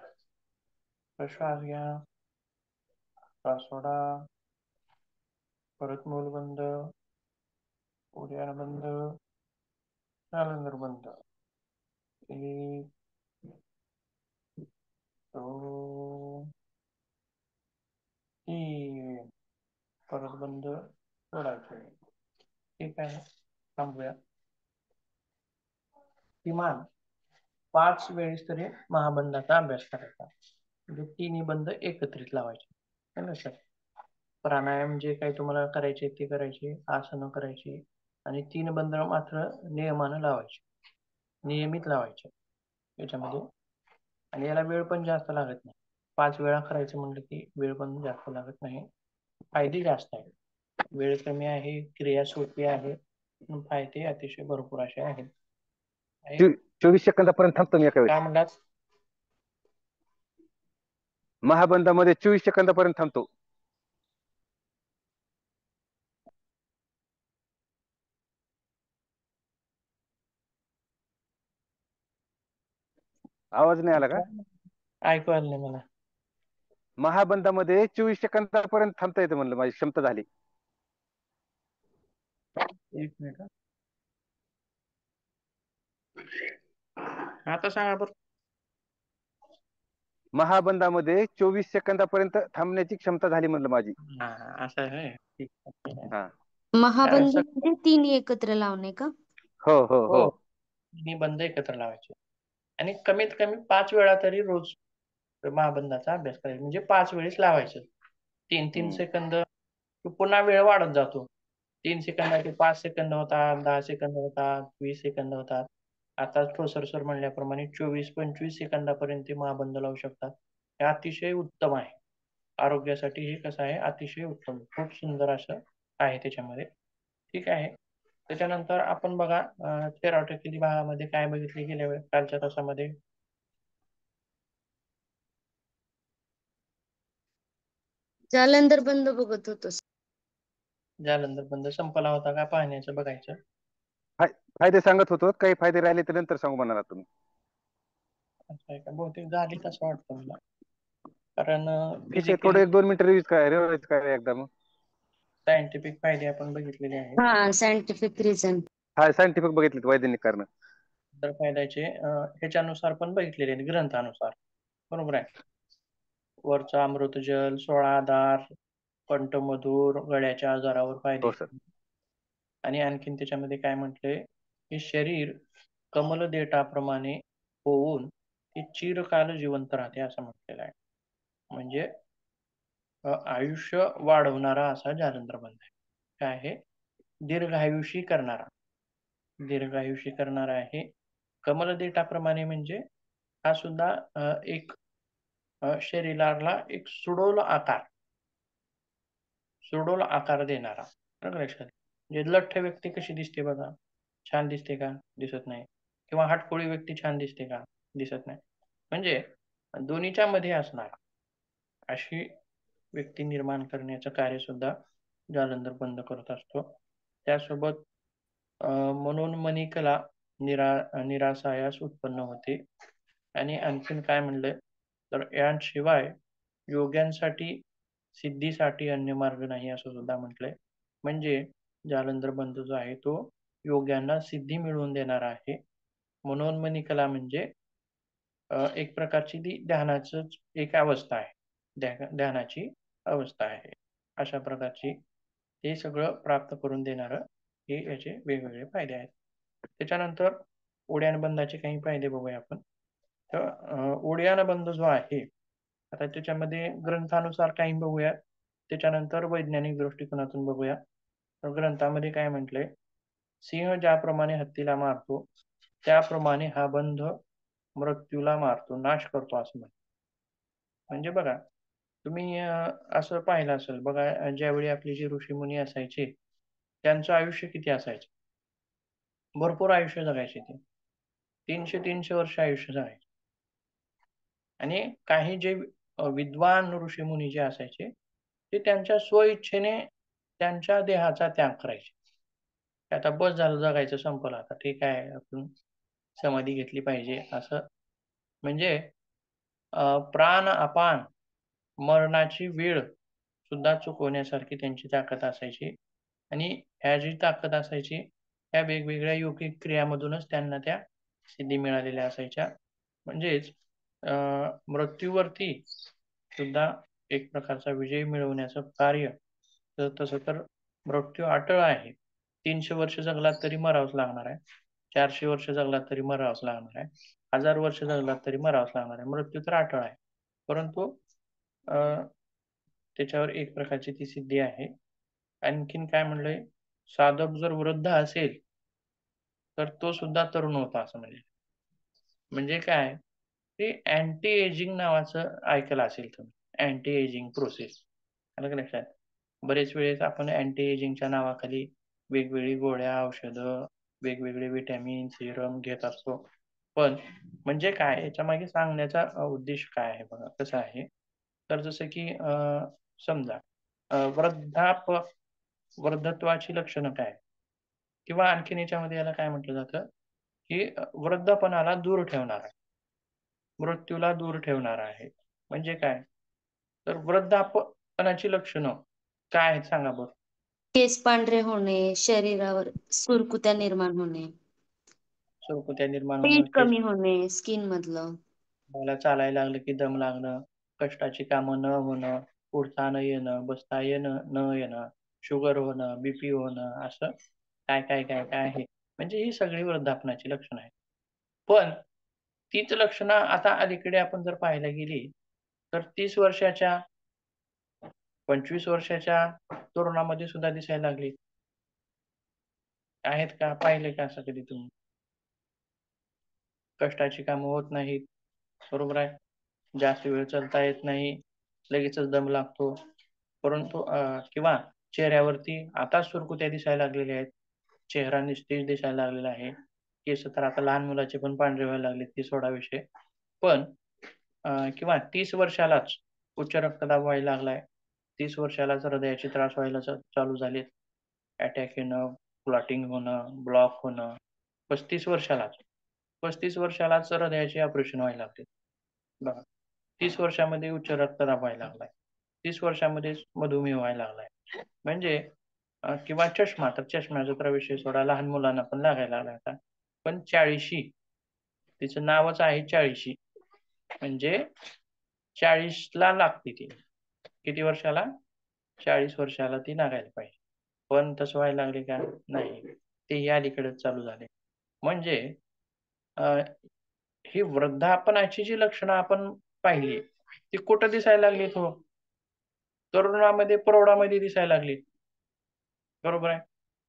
श्वास घ्या. श्वास सोडा. परत मूलबंध, उड्डाण बंद, जालंधर बंद. 1 2 3. परत बंद सोडायचे. ठीक आहे, थांबूया. किमान 5 वेळेस तरी महाबंधाचा अभ्यास करायचा. म्हणजे तिन्ही बंद एकत्रित लावायचे. लक्षात. प्राणायाम जे काही तुम्हाला करायचे ते करायचे, आसनं करायची आणि 3 बंद मात्र नियमानं लावायचे, नियमित लावायचे याच्यामध्ये. आणि याला वेळ पण जास्त लागत नाही. 5 वेळा करायचं म्हणलं की वेळ पण जास्त लागत नाही. फायदे जास्त आहेत. वेळ कमी आहे, क्रिया सोपी आहे, फायदे अतिशय भरपूर असे आहेत. 24 सेकंदापर्यंत थांबतो मी एका वेळेस. काय म्हणलात? महाबंधामध्ये 24 सेकंदापर्यंत थांबतो. आवाज नाही आला का? ऐकू आलं नाही मला. महाबंधामध्ये 24 सेकंदापर्यंत थांबता येतं म्हणलं, माझी क्षमता झाली. 1 मिनिट. आता सांगा बरं. महाबंधामध्ये 24 सेकंदापर्यंत थांबण्याची क्षमता झाली म्हणलं माझी. हा असं आहे. ठीक आहे. हा. महाबंध म्हणजे तिन्ही एकत्र लावणे का? हो हो हो. तिन्ही बंद एकत्र लावायचे आणि कमीत कमी 5 वेळा तरी रोज महाबंधाचा अभ्यास करायचा, म्हणजे 5 वेळेस लावायचं. 3-3 सेकंद पुन्हा वेळ वाढत जातो. 3 सेकंदाचे 5 सेकंद होतात, 10 सेकंद होतात, 20 सेकंद होतात. आता ठोसर सर म्हणल्याप्रमाणे 24-25 सेकंदापर्यंत ते महाबंध लावू शकतात. हे अतिशय उत्तम आहे. आरोग्यासाठी हे कसं आहे, अतिशय उत्तम, खूप सुंदर असं आहे त्याच्यामध्ये. ठीक आहे. त्याच्यानंतर आपण बघा थेरॉटिकली भागामध्ये काय बघितले गेल्या कालच्या तासामध्ये. जालंधर बंद बघत होतो. जालंधर बंद संपला होता का पाहण्याचं बघायचं. फायदे सांगत होतो, काही फायदे राहिले तर नंतर सांगू म्हणाला तुम्ही. असं आहे का? बहुतेक झालीच असं वाटतं मला. कारण ठीक आहे, फिजिकली थोडं 1-2 मिनिटं रिवाइज काय एकदा मग. सायंटिफिक फायदे आपण बघितलेले आहेत. हा, सायंटिफिक रिझन. हा, सायंटिफिक बघितले वैज्ञानिक कारण. तर फायद्याचे ह्याच्यानुसार पण बघितलेले आहेत, ग्रंथानुसार. बरोबर आहे. वरचा अमृतजल, 16 आधार, कंठमधूर, गळ्याच्या आजारावर फायदे. हो सर. आणि आणखीन त्याच्यामध्ये काय म्हटलंय की शरीर कमलदेटाप्रमाणे होऊन ते चिरकाल जिवंत राहते असं म्हटलेलं आहे. म्हणजे आयुष्य वाढवणारा असा जालंधर बंध आहे. काय आहे? दीर्घायुषी करणारा. दीर्घायुषी करणारा आहे. कमलदेटाप्रमाणे म्हणजे हा सुद्धा एक शरीराला एक सुडोल आकार देणारा. बरोबर लक्षात. म्हणजे लठ्ठ व्यक्ती कशी दिसते बघा, छान दिसते का? दिसत नाही. किंवा हटकोळी व्यक्ती छान दिसते का? दिसत नाही. म्हणजे दोन्हीच्या मध्ये असणारा अशी व्यक्ती निर्माण करण्याचं कार्य सुद्धा जालंधर बंद करत असतो. त्यासोबत मनोन्मनिकला निरासायास उत्पन्न होते. आणि आणखीन काय म्हणलंय तर याशिवाय योग्यांसाठी सिद्धीसाठी अन्य मार्ग नाही असं सुद्धा म्हटलंय. म्हणजे जालंधर बंध जो आहे तो योग्यांना सिद्धी मिळवून देणारा आहे. मनोन्मनिकला म्हणजे एक प्रकारची ती ध्यानाचंच एक अवस्था आहे. ध्यानाची अवस्था आहे. अशा प्रकारची हे सगळं प्राप्त करून देणारं हे याचे वेगवेगळे फायदे आहेत. त्याच्यानंतर उड्डाणबंदाचे काही फायदे बघूया आपण. तर उड्डाणबंद जो आहे आता त्याच्यामध्ये ग्रंथानुसार काही बघूया, त्याच्यानंतर वैज्ञानिक दृष्टिकोनातून बघूया. तर ग्रंथामध्ये काय म्हटलंय, सिंह ज्याप्रमाणे हत्तीला मारतो त्याप्रमाणे हा बंध मृत्यूला मारतो, नाश करतो असं म्हणतो. म्हणजे बघा तुम्ही असं पाहिलं असेल बघा, ज्यावेळी आपले जे ऋषीमुनी असायचे त्यांचं आयुष्य किती असायचं, भरपूर आयुष्य जगायचे ते. 300-300 वर्ष आयुष्य जगायचे. आणि काही जे विद्वान ऋषीमुनी जे असायचे ते त्यांच्या स्वइच्छेने त्यांच्या देहाचा त्याग करायचे. आता बस झालं, जगायचं संपलं, आता ठीक आहे आपण समाधी घेतली पाहिजे असं. म्हणजे प्राण अपान मरणाची वेळ सुद्धा चुकवण्यासारखी त्यांची ताकद असायची. आणि ह्या जी ताकद असायची ह्या वेगवेगळ्या योगिक क्रियामधूनच त्यांना त्या सिद्धी मिळालेल्या असायच्या. म्हणजेच मृत्यूवरती सुद्धा एक प्रकारचा विजय मिळवण्याचं कार्य. तसं तर मृत्यू अटळ आहे. 300 वर्ष जगलात तरी मरावंच लागणार आहे. 400 वर्ष जगलात तरी मरावंच लागणार आहे. 1000 वर्ष जगलात तरी मरावंच लागणार आहे. मृत्यू तर अटळ आहे. परंतु त्याच्यावर एक प्रकारची ती सिद्धी आहे. आणखीन काय म्हणलंय, साधक जर वृद्ध असेल तर तो सुद्धा तरुण होता असं म्हणजे काय, ते अँटी एजिंग नावाचं ऐकलं असेल तुम्ही. अँटी एजिंग प्रोसेस आलं का लक्षात. बरेच वेळेस आपण अँटी एजिंगच्या नावाखाली वेगवेगळी गोळ्या, औषधं, वेगवेगळे विटॅमिन, सिरम घेत असतो. पण म्हणजे काय, याच्या मागे सांगण्याचा उद्देश काय आहे बघा, कसं आहे. तर जसं की समजा वृद्धत्वाची लक्षणं काय, किंवा आणखीन याच्यामध्ये याला काय म्हटलं जातं की वृद्धपणाला दूर ठेवणार आहे, मृत्यूला दूर ठेवणार आहे. म्हणजे काय, तर वृद्धापनाची लक्षणं काय आहेत सांगा बरं. केस पांढरे होणे, शरीरावर सुरकुत्या निर्माण होणे, सुरकुत्या निर्माण होणं, पेट कमी होणे स्किन मधलं, मला चालायला लागलं की दम लागणं, कष्टाची कामं न होणं, उठता न येणं, बसता येणं न येणं, शुगर होणं, बीपी होणं, असं काय काय काय काय आहे. म्हणजे ही सगळी वृद्धापनाची लक्षणं आहेत. पण तीच लक्षणं आता अलीकडे आपण जर पाहायला गेली, तर 30 वर्षाच्या, 25 वर्षाच्या तरुणामध्ये सुद्धा दिसायला लागली. आहेत का? पाहिले का असं कधी तुम्ही? कष्टाची कामं होत नाहीत, बरोबर आहे. जास्त वेळ चालता येत नाही, लगेचच दम लागतो. परंतु किंवा चेहऱ्यावरती आता सुरकुत्या दिसायला लागलेल्या आहेत. चेहरा निस्तेज दिसायला लागलेला आहे. केस तर आता लहान मुलाचे पण पांढरे व्हायला लागले, ते सोडा विषय. पण किंवा 30 वर्षालाच उच्च रक्तदाब व्हायला लागलाय. 30 वर्षालाच हृदयाचे त्रास व्हायला चालू झालेत. अटॅक येणं, क्लॉटिंग होणं, ब्लॉक होणं. 35 वर्षालाच. 35 वर्षालाच हृदयाचे ऑपरेशन व्हायला लागले. बघा. 30 वर्षामध्ये उच्च रक्तदाब व्हायला लागलाय. 30 वर्षामध्येच मधुमेह व्हायला लागलाय. म्हणजे किंवा चष्मा, तर चष्म्याचा तर विषय सोडा, लहान मुलांना पण लागायला लागला आता. पण 40शी, तिचं नावच आहे 40शी. म्हणजे 40ला लागते ती. किती वर्षाला? 40 वर्षाला ती लागायला पाहिजे. पण तसं व्हायला लागले का? नाही. तेही अलीकडेच चालू झाले. म्हणजे ही वृद्धापनाची जी लक्षणं आपण पाहिली, ती कुठं दिसायला लागलीत हो? तरुणामध्ये, प्रौढामध्ये दिसायला लागलीत. बरोबर आहे.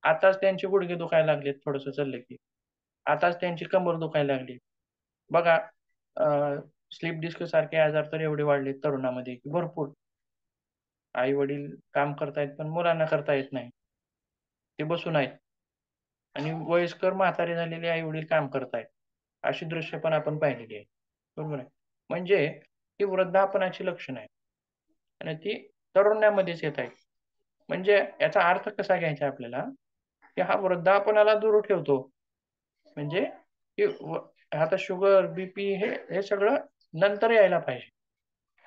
आताच त्यांचे गुडघे दुखायला लागलेत थोडंसं चाललं की. आताच त्यांची कंबर दुखायला लागली. बघा, स्लीप डिस्क सारखे आजार तर एवढे वाढलेत तरुणामध्ये की भरपूर. आई-वडील काम करतायत, पण मुलांना करता येत नाही. ते बसून आहेत. आणि वयस्कर म्हातारे झालेले आई-वडील काम करतायत. अशी दृश्य पण आपण पाहिलेली आहेत. बरोबर आहे. म्हणजे ही वृद्धापनाची लक्षणं आहेत. आणि ती तरुणामध्येच येत आहेत. म्हणजे याचा अर्थ कसा घ्यायचा आपल्याला, की हा वृद्धापनाला दूर ठेवतो. म्हणजे की आता शुगर, बीपी हे सगळं नंतर यायला पाहिजे.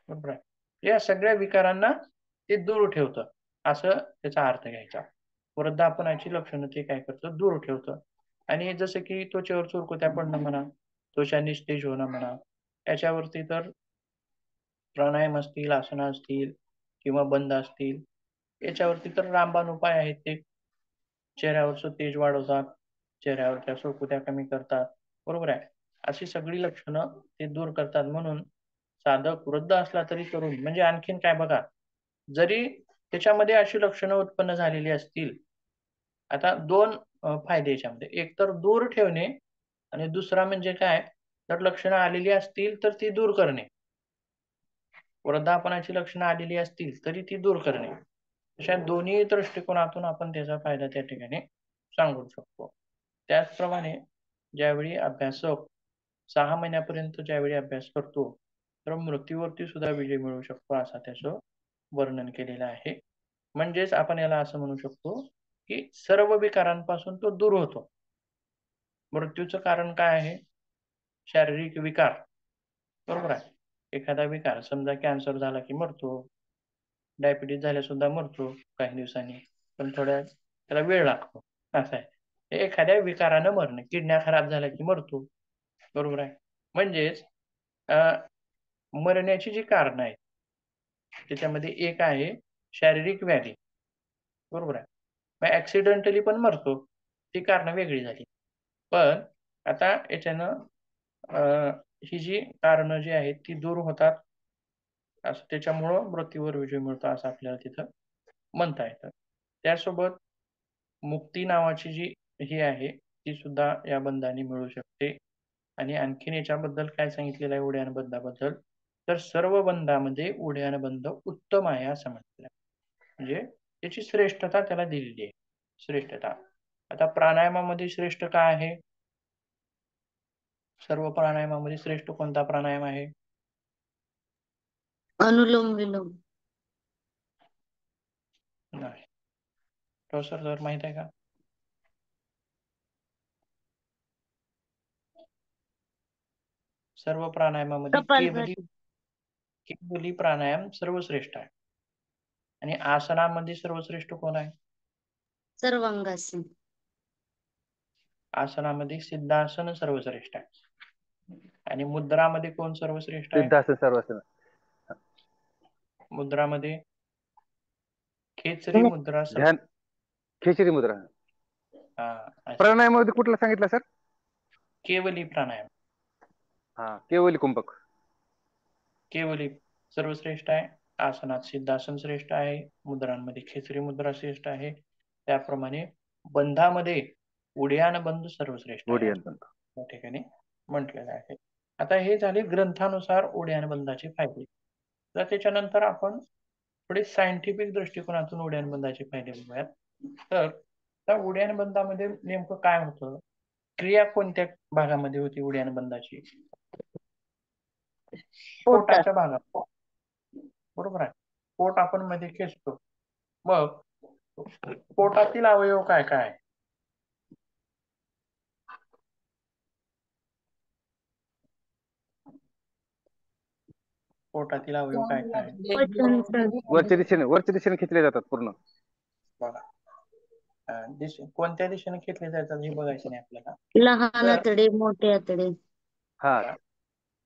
बरोबर आहे. या सगळ्या विकारांना ते दूर ठेवतं, असं त्याचा अर्थ घ्यायचा. वृद्धापनाची लक्षणं ते काय करतं, दूर ठेवतं. आणि जसं की त्वचेवर चुरकुत्या पडणं म्हणा, त्वचा निस्तेज होणं म्हणा, याच्यावरती तर प्राणायाम असतील, आसनं असतील किंवा बंद असतील, याच्यावरती तर रामबाण उपाय आहेत ते. चेहऱ्यावरचं तेज वाढवतात, चेहऱ्यावरच्या सुरकुत्या कमी करतात, बरोबर आहे. अशी सगळी लक्षणं ते दूर करतात. म्हणून साधक वृद्ध असला तरी तरुण, म्हणजे आणखीन काय बघा, जरी त्याच्यामध्ये अशी लक्षणं उत्पन्न झालेली असतील, आता 2 फायदे याच्यामध्ये. एक तर दूर ठेवणे आणि दुसरा म्हणजे काय, तर लक्षणं आलेली असतील तर ती दूर करणे. वृद्धापनाची लक्षणं आलेली असतील तरी ती दूर करणे. अशा दोन्ही दृष्टिकोनातून आपण त्याचा फायदा त्या ठिकाणी सांगू शकतो. त्याचप्रमाणे ज्यावेळी अभ्यासक 6 महिन्यापर्यंत ज्यावेळी अभ्यास करतो, तर मृत्यूवरती सुद्धा विजय मिळवू शकतो, असं त्याचं वर्णन केलेलं आहे. म्हणजेच आपण याला असं म्हणू शकतो, की सर्व विकारांपासून तो दूर होतो. मृत्यूचं कारण काय आहे? शारीरिक विकार. बरोबर आहे. एखादा विकार, समजा कॅन्सर झाला की मरतो. डायबिटीज झाल्यासुद्धा मरतो काही दिवसांनी. पण त्याला वेळ लागतो. असं आहे. एखाद्या विकारानं मरणं. किडन्या खराब झाल्या की मरतो. बरोबर आहे. म्हणजेच अ, मरण्याची जी कारणं आहेत, त्याच्यामध्ये एक आहे शारीरिक व्याधी. बरोबर आहे. मग ॲक्सिडेंटली पण मरतो. ती कारणं वेगळी झाली. पण आता याच्यानं अ, ही जी कारणं जी आहेत ती दूर होतात. असं त्याच्यामुळं मृत्यूवर विजय मिळतो, असं आपल्याला तिथं म्हणता येतं. त्यासोबत मुक्ती नावाची जी ही आहे, ती सुद्धा या बंधाने मिळू शकते. आणि आणखीन याच्याबद्दल काय सांगितलेलं आहे उड्डाणबंधाबद्दल, तर सर्व बंधामध्ये उड्डाणबंध उत्तम आहे असं म्हटलेलं आहे. म्हणजे त्याची श्रेष्ठता त्याला दिलेली आहे. श्रेष्ठता. आता प्राणायामामध्ये श्रेष्ठ काय आहे? सर्व प्राणायामामध्ये श्रेष्ठ कोणता प्राणायाम आहे? अनुलोम-विलोम. नाही. सर माहित आहे का? सर्व प्राणायामामध्ये कपालभाती. केवली प्राणायाम सर्वश्रेष्ठ आहे. आणि आसनामध्ये सर्वश्रेष्ठ कोण आहे? सर्वांगासन. आसनामध्ये सिद्धासन सर्वश्रेष्ठ आहे. आणि मुद्रामध्ये कोण सर्वश्रेष्ठ आहे? सिद्धासन सर्वासन. मुद्रामध्ये खेचरी मुद्रा ध्यान खेचरी मुद्रा. अच्छा. प्राणायामामध्ये कुठला सांगितला सर? केवली प्राणायाम. हा, केवली कुंभक. केवली सर्वश्रेष्ठ आहे. आसनात सिद्धासन श्रेष्ठ आहे. मुद्रांमध्ये खेचरी मुद्रा श्रेष्ठ आहे. त्याप्रमाणे बंधामध्ये उड्डाण बंध सर्वश्रेष्ठ आहे, ओडियन. या ठिकाणी म्हटलेलं आहे. आता हे झाले ग्रंथानुसार उड्डाण बंधाचे फायदे. तर त्याच्यानंतर आपण थोडे सायंटिफिक दृष्टिकोनातून उड्डाण बंधाचे फायदे बघूयात. तर त्या उड्डाण बंधामध्ये नेमकं काय होतं? क्रिया कोणत्या भागामध्ये होती उड्डाण बंधाची? पोटाच्या भागात, बरोबर आहे. पोट आपण मध्ये खेचतो. मग पोटातील अवयव काय काय आहे? पोटातील अवयव काय काय आहे? वरच्या दिशेने खेचले जातात पूर्ण. बघा, कोणत्या दिशेने खेचले जातात हे बघायचं नाही आपल्याला. लहान आतडे, मोठे आतडे. हा,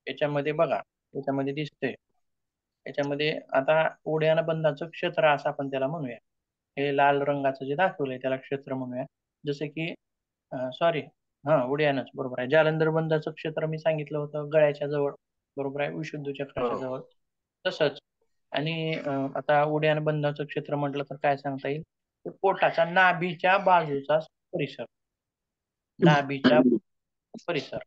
याच्यामध्ये बघा, याच्यामध्ये दिसतंय. याच्यामध्ये आता उड्डाण बंधाचं क्षेत्र असं आपण त्याला म्हणूया. हे लाल रंगाचं जे दाखवलंय त्याला क्षेत्र म्हणूया. जसे की सॉरी, उड्डाणच बरोबर आहे. जालंधर बंधाचं क्षेत्र मी सांगितलं होतं गळ्याच्या जवळ, बरोबर आहे, विशुद्ध चक्राच्या जवळ. तसंच आणि आता उड्डाण बंधाचं क्षेत्र म्हटलं तर काय सांगता येईल? पोटाच्या नाभीच्या बाजूचा परिसर. नाभीच्या परिसर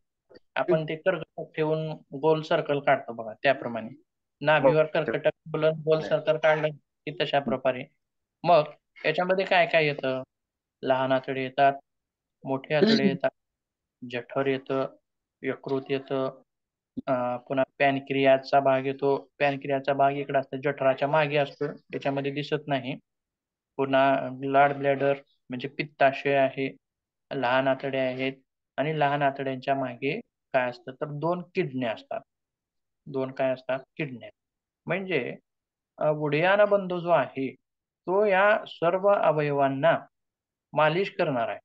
आपण ते कर्कटक ठेवून गोल सर्कल काढतो बघा, त्याप्रमाणे नाभीवर कर्कटक बोलून गोल सर्कल काढलं की तशा प्रकारे. मग याच्यामध्ये काय काय येतं? लहान आतडे येतात, मोठे आतडे येतात, जठर येतं, यकृत येतं, पुन्हा पॅनक्रियाचा भाग येतो. पॅनक्रियाचा भाग इकडे असतो, जठराच्या मागे असतो, त्याच्यामध्ये दिसत नाही. पुन्हा ब्लड ब्लॅडर म्हणजे पित्ताशय आहे, लहान आतडे आहेत, आणि लहान आतड्यांच्या मागे काय असतं तर 2 किडण्या असतात. 2 काय असतात? किडण्या. म्हणजे उड्डाण बंध जो आहे तो या सर्व अवयवांना मालिश करणार आहे.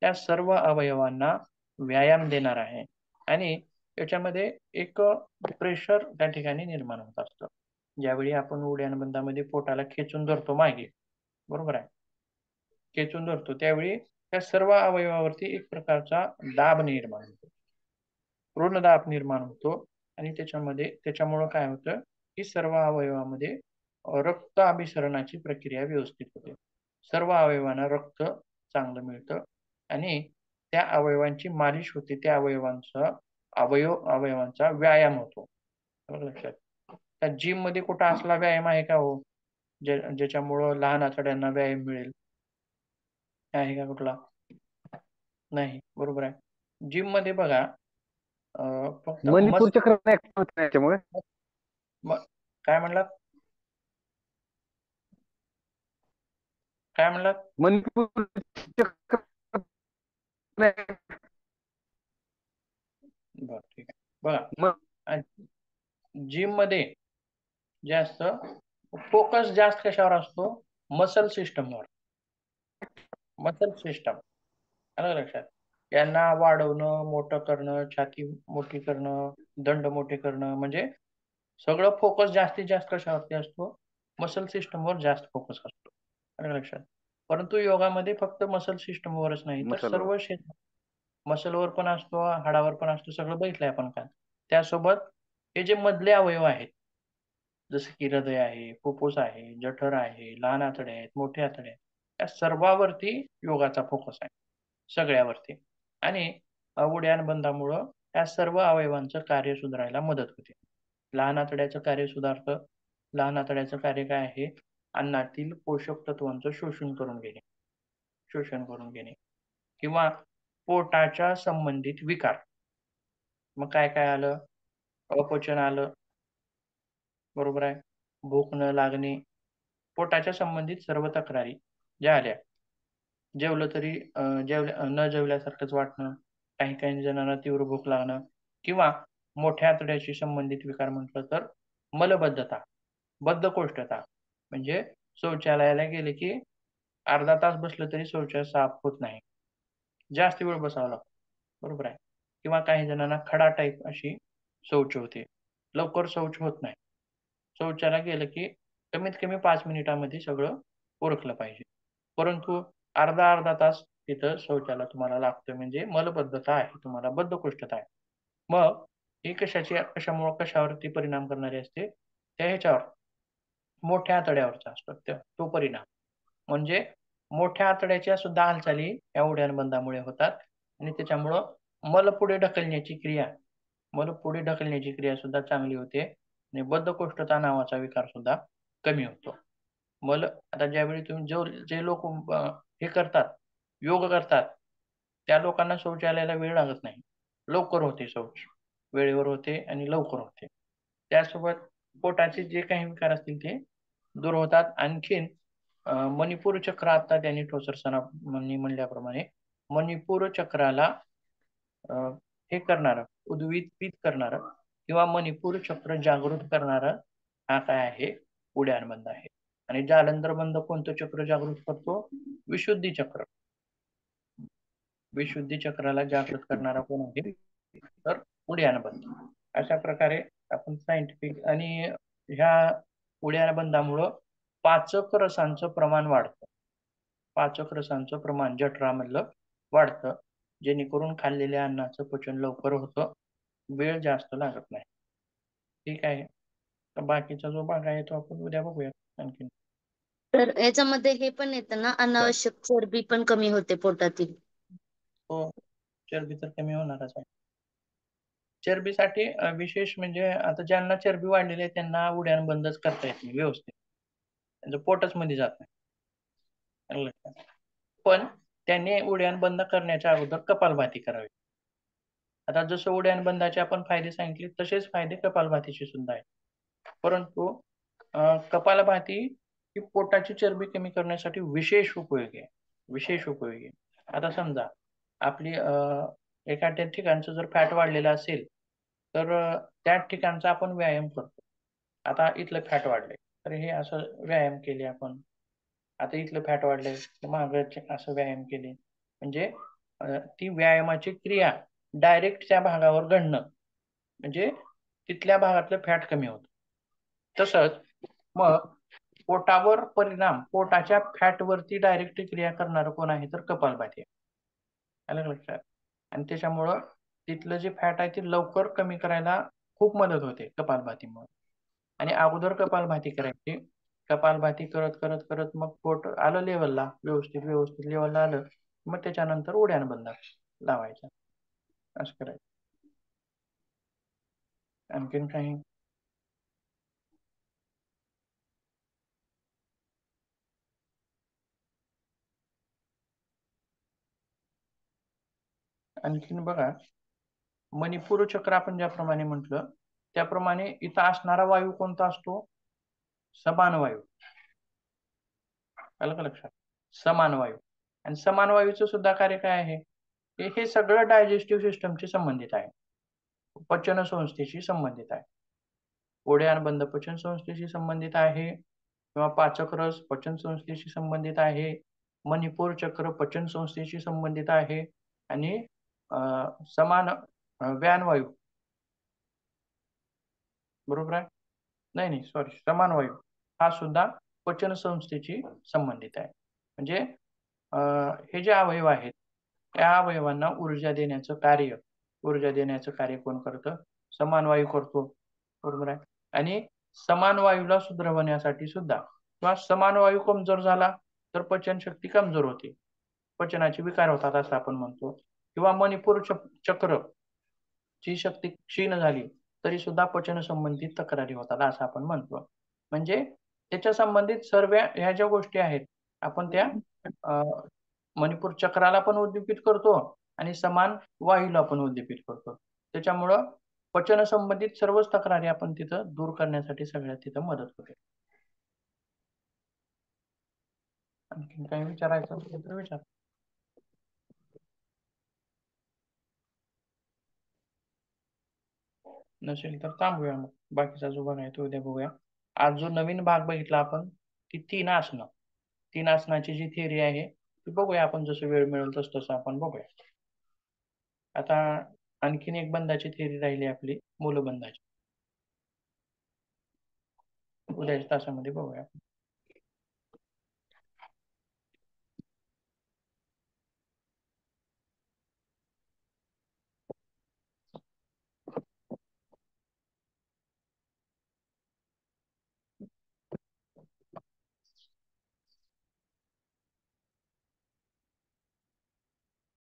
त्या सर्व अवयवांना व्यायाम देणार आहे आणि त्याच्यामध्ये एक प्रेशर त्या ठिकाणी निर्माण होत असतं. ज्यावेळी आपण उड्डाण बंधामध्ये पोटाला खेचून धरतो मागे, बरोबर आहे, खेचून धरतो त्यावेळी त्या सर्व अवयवावरती एक प्रकारचा दाब निर्माण होतो, ऋण दाब निर्माण होतो. आणि त्याच्यामुळं काय होतं की सर्व अवयवामध्ये रक्त अभिसरणाची प्रक्रिया व्यवस्थित होते. सर्व अवयवांना रक्त चांगलं मिळतं आणि त्या अवयवांची मालिश होते. त्या अवयवांचा व्यायाम होतो. लक्षात. त्या जिम मध्ये कुठं असला व्यायाम आहे का हो, ज्याच्यामुळं लहान आतड्यांना व्यायाम मिळेल? आहे का कुठला? नाही, बरोबर आहे. जिम मध्ये बघा फक्त मणिपूर चक्र ऍक्टिव्ह होत नाही त्याच्यामुळे. काय म्हणलात? काय म्हणलात? मणिपूर चक्र बर, ठीक आहे. बघा, जिम मध्ये जास्त फोकस जास्त कशावर असतो? मसल सिस्टमवर. मसल सिस्टम आलं लक्षात. यांना वाढवणं, मोठं करणं, छाती मोठी करणं, दंड मोठे करणं, म्हणजे सगळं फोकस जास्तीत जास्त कशावरती असतो? मसल सिस्टमवर जास्त फोकस असतो. आलं लक्षात. परंतु योगामध्ये फक्त मसल सिस्टमवरच नाही तर मसल सर्व मसलवर पण असतो, हाडावर पण असतो, सगळं बघितलंय आपण का. त्यासोबत हे जे मधले अवयव आहेत जसे की हृदय आहे, फुफ्फुस आहे, जठर आहे, लहान आतडे आहेत, मोठे आतडे आहेत, या सर्वावरती योगाचा फोकस आहे, सगळ्यावरती. आणि उड्डाण बंधामुळं या सर्व अवयवांचं कार्य सुधारायला मदत होते. लहान आतड्याचं कार्य सुधारतं. लहान आतड्याचं कार्य काय आहे? अन्नातील पोषक तत्वांचं शोषण करून घेणे किंवा पोटाच्या संबंधित विकार. मग काय काय आलं? अपचन आलं, बरोबर आहे, भूक न लागणे, पोटाच्या संबंधित सर्व तक्रारी ज्या आल्या. जेवलं तरी न जेवल्यासारखंच वाटणं, काही काही जणांना तीव्र भूक लागणं, किंवा मोठ्या आतड्याशी संबंधित विकार म्हटलं तर मलबद्धता, बद्धकोष्ठता, म्हणजे शौचालयाला गेले की अर्धा तास बसलं तरी शौचालय साफ होत नाही, जास्त वेळ बसावं लागतं, बरोबर आहे. किंवा काही जणांना खडा टाईप अशी शौच होते. लवकर शौच होत नाही. शौचाला गेलं की कमीत कमी 5 मिनिटामध्ये सगळं उरकलं पाहिजे. परंतु अर्धा तास तिथं शौचाला तुम्हाला लागतं म्हणजे मलबद्धता आहे, तुम्हाला बद्धकोष्ठता आहे. मग ही कशामुळं कशावरती परिणाम करणारी असते? त्या ह्याच्यावर मोठ्या आतड्यावरचा असतो तो परिणाम. म्हणजे मोठ्या आतड्याच्या सुद्धा हालचाली या उड्डाणबंदामुळे होतात आणि त्याच्यामुळं मल पुढे ढकलण्याची क्रिया सुद्धा चांगली होते आणि बद्धकोष्ठता नावाचा विकार सुद्धा कमी होतो. आता ज्यावेळी तुम्ही जे लोक हे करतात, योग करतात, त्या लोकांना शौचालयाला वेळ लागत नाही. लवकर होते शौच. वेळेवर होते आणि लवकर होते. त्यासोबत पोटाचे जे काही विकार असतील ते दूर होतात. आणखीन मणिपूर चक्र आता त्यांनी ठोसर सरांनी म्हणल्याप्रमाणे मणिपूर चक्राला हे करणारं, उद्दीपित करणारं किंवा मणिपूर चक्र जागृत करणारं हा काय आहे? उड्डाणबंद आहे. आणि जालंधर बंद कोणतं चक्र जागृत करतो? विशुद्धी चक्र. विशुद्धी चक्राला जागृत करणारा कोण आहे? तर उड्डाणबंद. अशा प्रकारे आपण सायंटिफिक आणि ह्या उड्डाणबंदामुळं पाचक रसांचं प्रमाण वाढतं. पाचक रसांचं प्रमाण जठरामधलं वाढतं, जेणेकरून खाल्लेल्या अन्नाचं पचन लवकर होतं, वेळ जास्त लागत नाही. ठीक आहे. तर बाकीचा जो भाग आहे तो आपण उद्या बघूया आणखीन. तर याच्यामध्ये हे पण येतं ना, अनावश्यक चरबी पण कमी होते पोटातील. हो, चरबी तर कमी होणारच आहे. चरबीसाठी विशेष म्हणजे आता ज्यांना चरबी वाढलेली आहे त्यांना उड्डाण बंदच करता येत नाही व्यवस्थित. त्यांचं पोटच मध्ये जात नाही. आलं लक्षात? पण त्यांनी उड्डाण बंद करण्याच्या अगोदर कपालभाती करावी. आता जसं उड्डाणबंदाचे आपण फायदे सांगितले तसेच फायदे कपालभातीचे सुद्धा आहेत. परंतु कपालभाती ही पोटाची चरबी कमी करण्यासाठी विशेष उपयोगी आहे. विशेष उपयोगी आहे. आता समजा आपली एखाद्या ठिकाणचं जर फॅट वाढलेलं असेल तर त्या ठिकाणचा आपण व्यायाम करतो. आता इथलं फॅट वाढलंय तर हे असं व्यायाम केले आपण. आता इथलं फॅट वाढलंय तर मागचे असं व्यायाम केले. म्हणजे ती व्यायामाची क्रिया डायरेक्ट त्या भागावर घडणं म्हणजे तिथल्या भागातलं फॅट कमी होतं. तसंच मग पोटावर परिणाम, पोटाच्या फॅटवरती डायरेक्ट क्रिया करणारं कोण आहे? तर कपालभाती. आलं का लक्षात? आणि त्याच्यामुळं तिथलं जे फॅट आहे ते लवकर कमी करायला खूप मदत होते कपालभातीमुळे. आणि अगोदर कपालभाती करायची. कपालभाती करत करत करत मग पोट आलं लेवलला, व्यवस्थित लेवलला आलं, मग त्याच्यानंतर उड्डाण बंद लावायचं. असं करायचं. आणखीन काही? आणखीन बघा, मणिपूर चक्र आपण ज्याप्रमाणे म्हटलं त्याप्रमाणे इथं असणारा वायू कोणता असतो? समान वायू. आलं का लक्षात? समान वायू. आणि समान वायूचं सुद्धा कार्य काय आहे? हे सगळं डायजेस्टिव्ह सिस्टमशी संबंधित आहे. पचन संस्थेशी संबंधित आहे. उड्डाण बंद पचन संस्थेशी संबंधित आहे किंवा पाचक रस पचन संस्थेशी संबंधित आहे. मणिपूर चक्र पचन संस्थेशी संबंधित आहे आणि समान व्यानवायू बरोबर आहे? नाही सॉरी, समान वायू हा सुद्धा पचन संस्थेशी संबंधित आहे. म्हणजे हे जे अवयव आहेत त्या अवयवांना ऊर्जा देण्याचं कार्य कोण करतं? समान वायू करतो. बरोबर आहे? आणि समान वायूला सुधरवण्यासाठी सुद्धा किंवा समान वायू कमजोर झाला तर पचनशक्ती कमजोर होते. पचनाचे विकार होतात असं आपण म्हणतो. किंवा मणिपूर चक्र ची शक्ती क्षीण झाली तरी सुद्धा पचन संबंधित तक्रारी होतात असं आपण म्हणतो. म्हणजे त्याच्या संबंधित सर्व ह्या ज्या गोष्टी आहेत आपण त्या मणिपूर चक्राला पण उद्दीपित करतो आणि समान वायूला पण उद्दीपित करतो. त्याच्यामुळं पचन संबंधित सर्वच तक्रारी आपण तिथं दूर करण्यासाठी सगळ्यात तिथं मदत होते. आणखीन काही विचारायचं असेल तर विचार. नसेल तर थांबूया मग. बाकीचा जो भाग आहे तो उद्या बघूया. आज जो नवीन भाग बघितला आपण ती 3 आसनं. 3 आसनाची जी थिअरी आहे ती बघूया आपण, जसं वेळ मिळेल तसं आपण बघूया. आता आणखीन एक बंधाची थेअरी राहिली आपली मूलबंधाची. उद्याच्या तासामध्ये बघूया.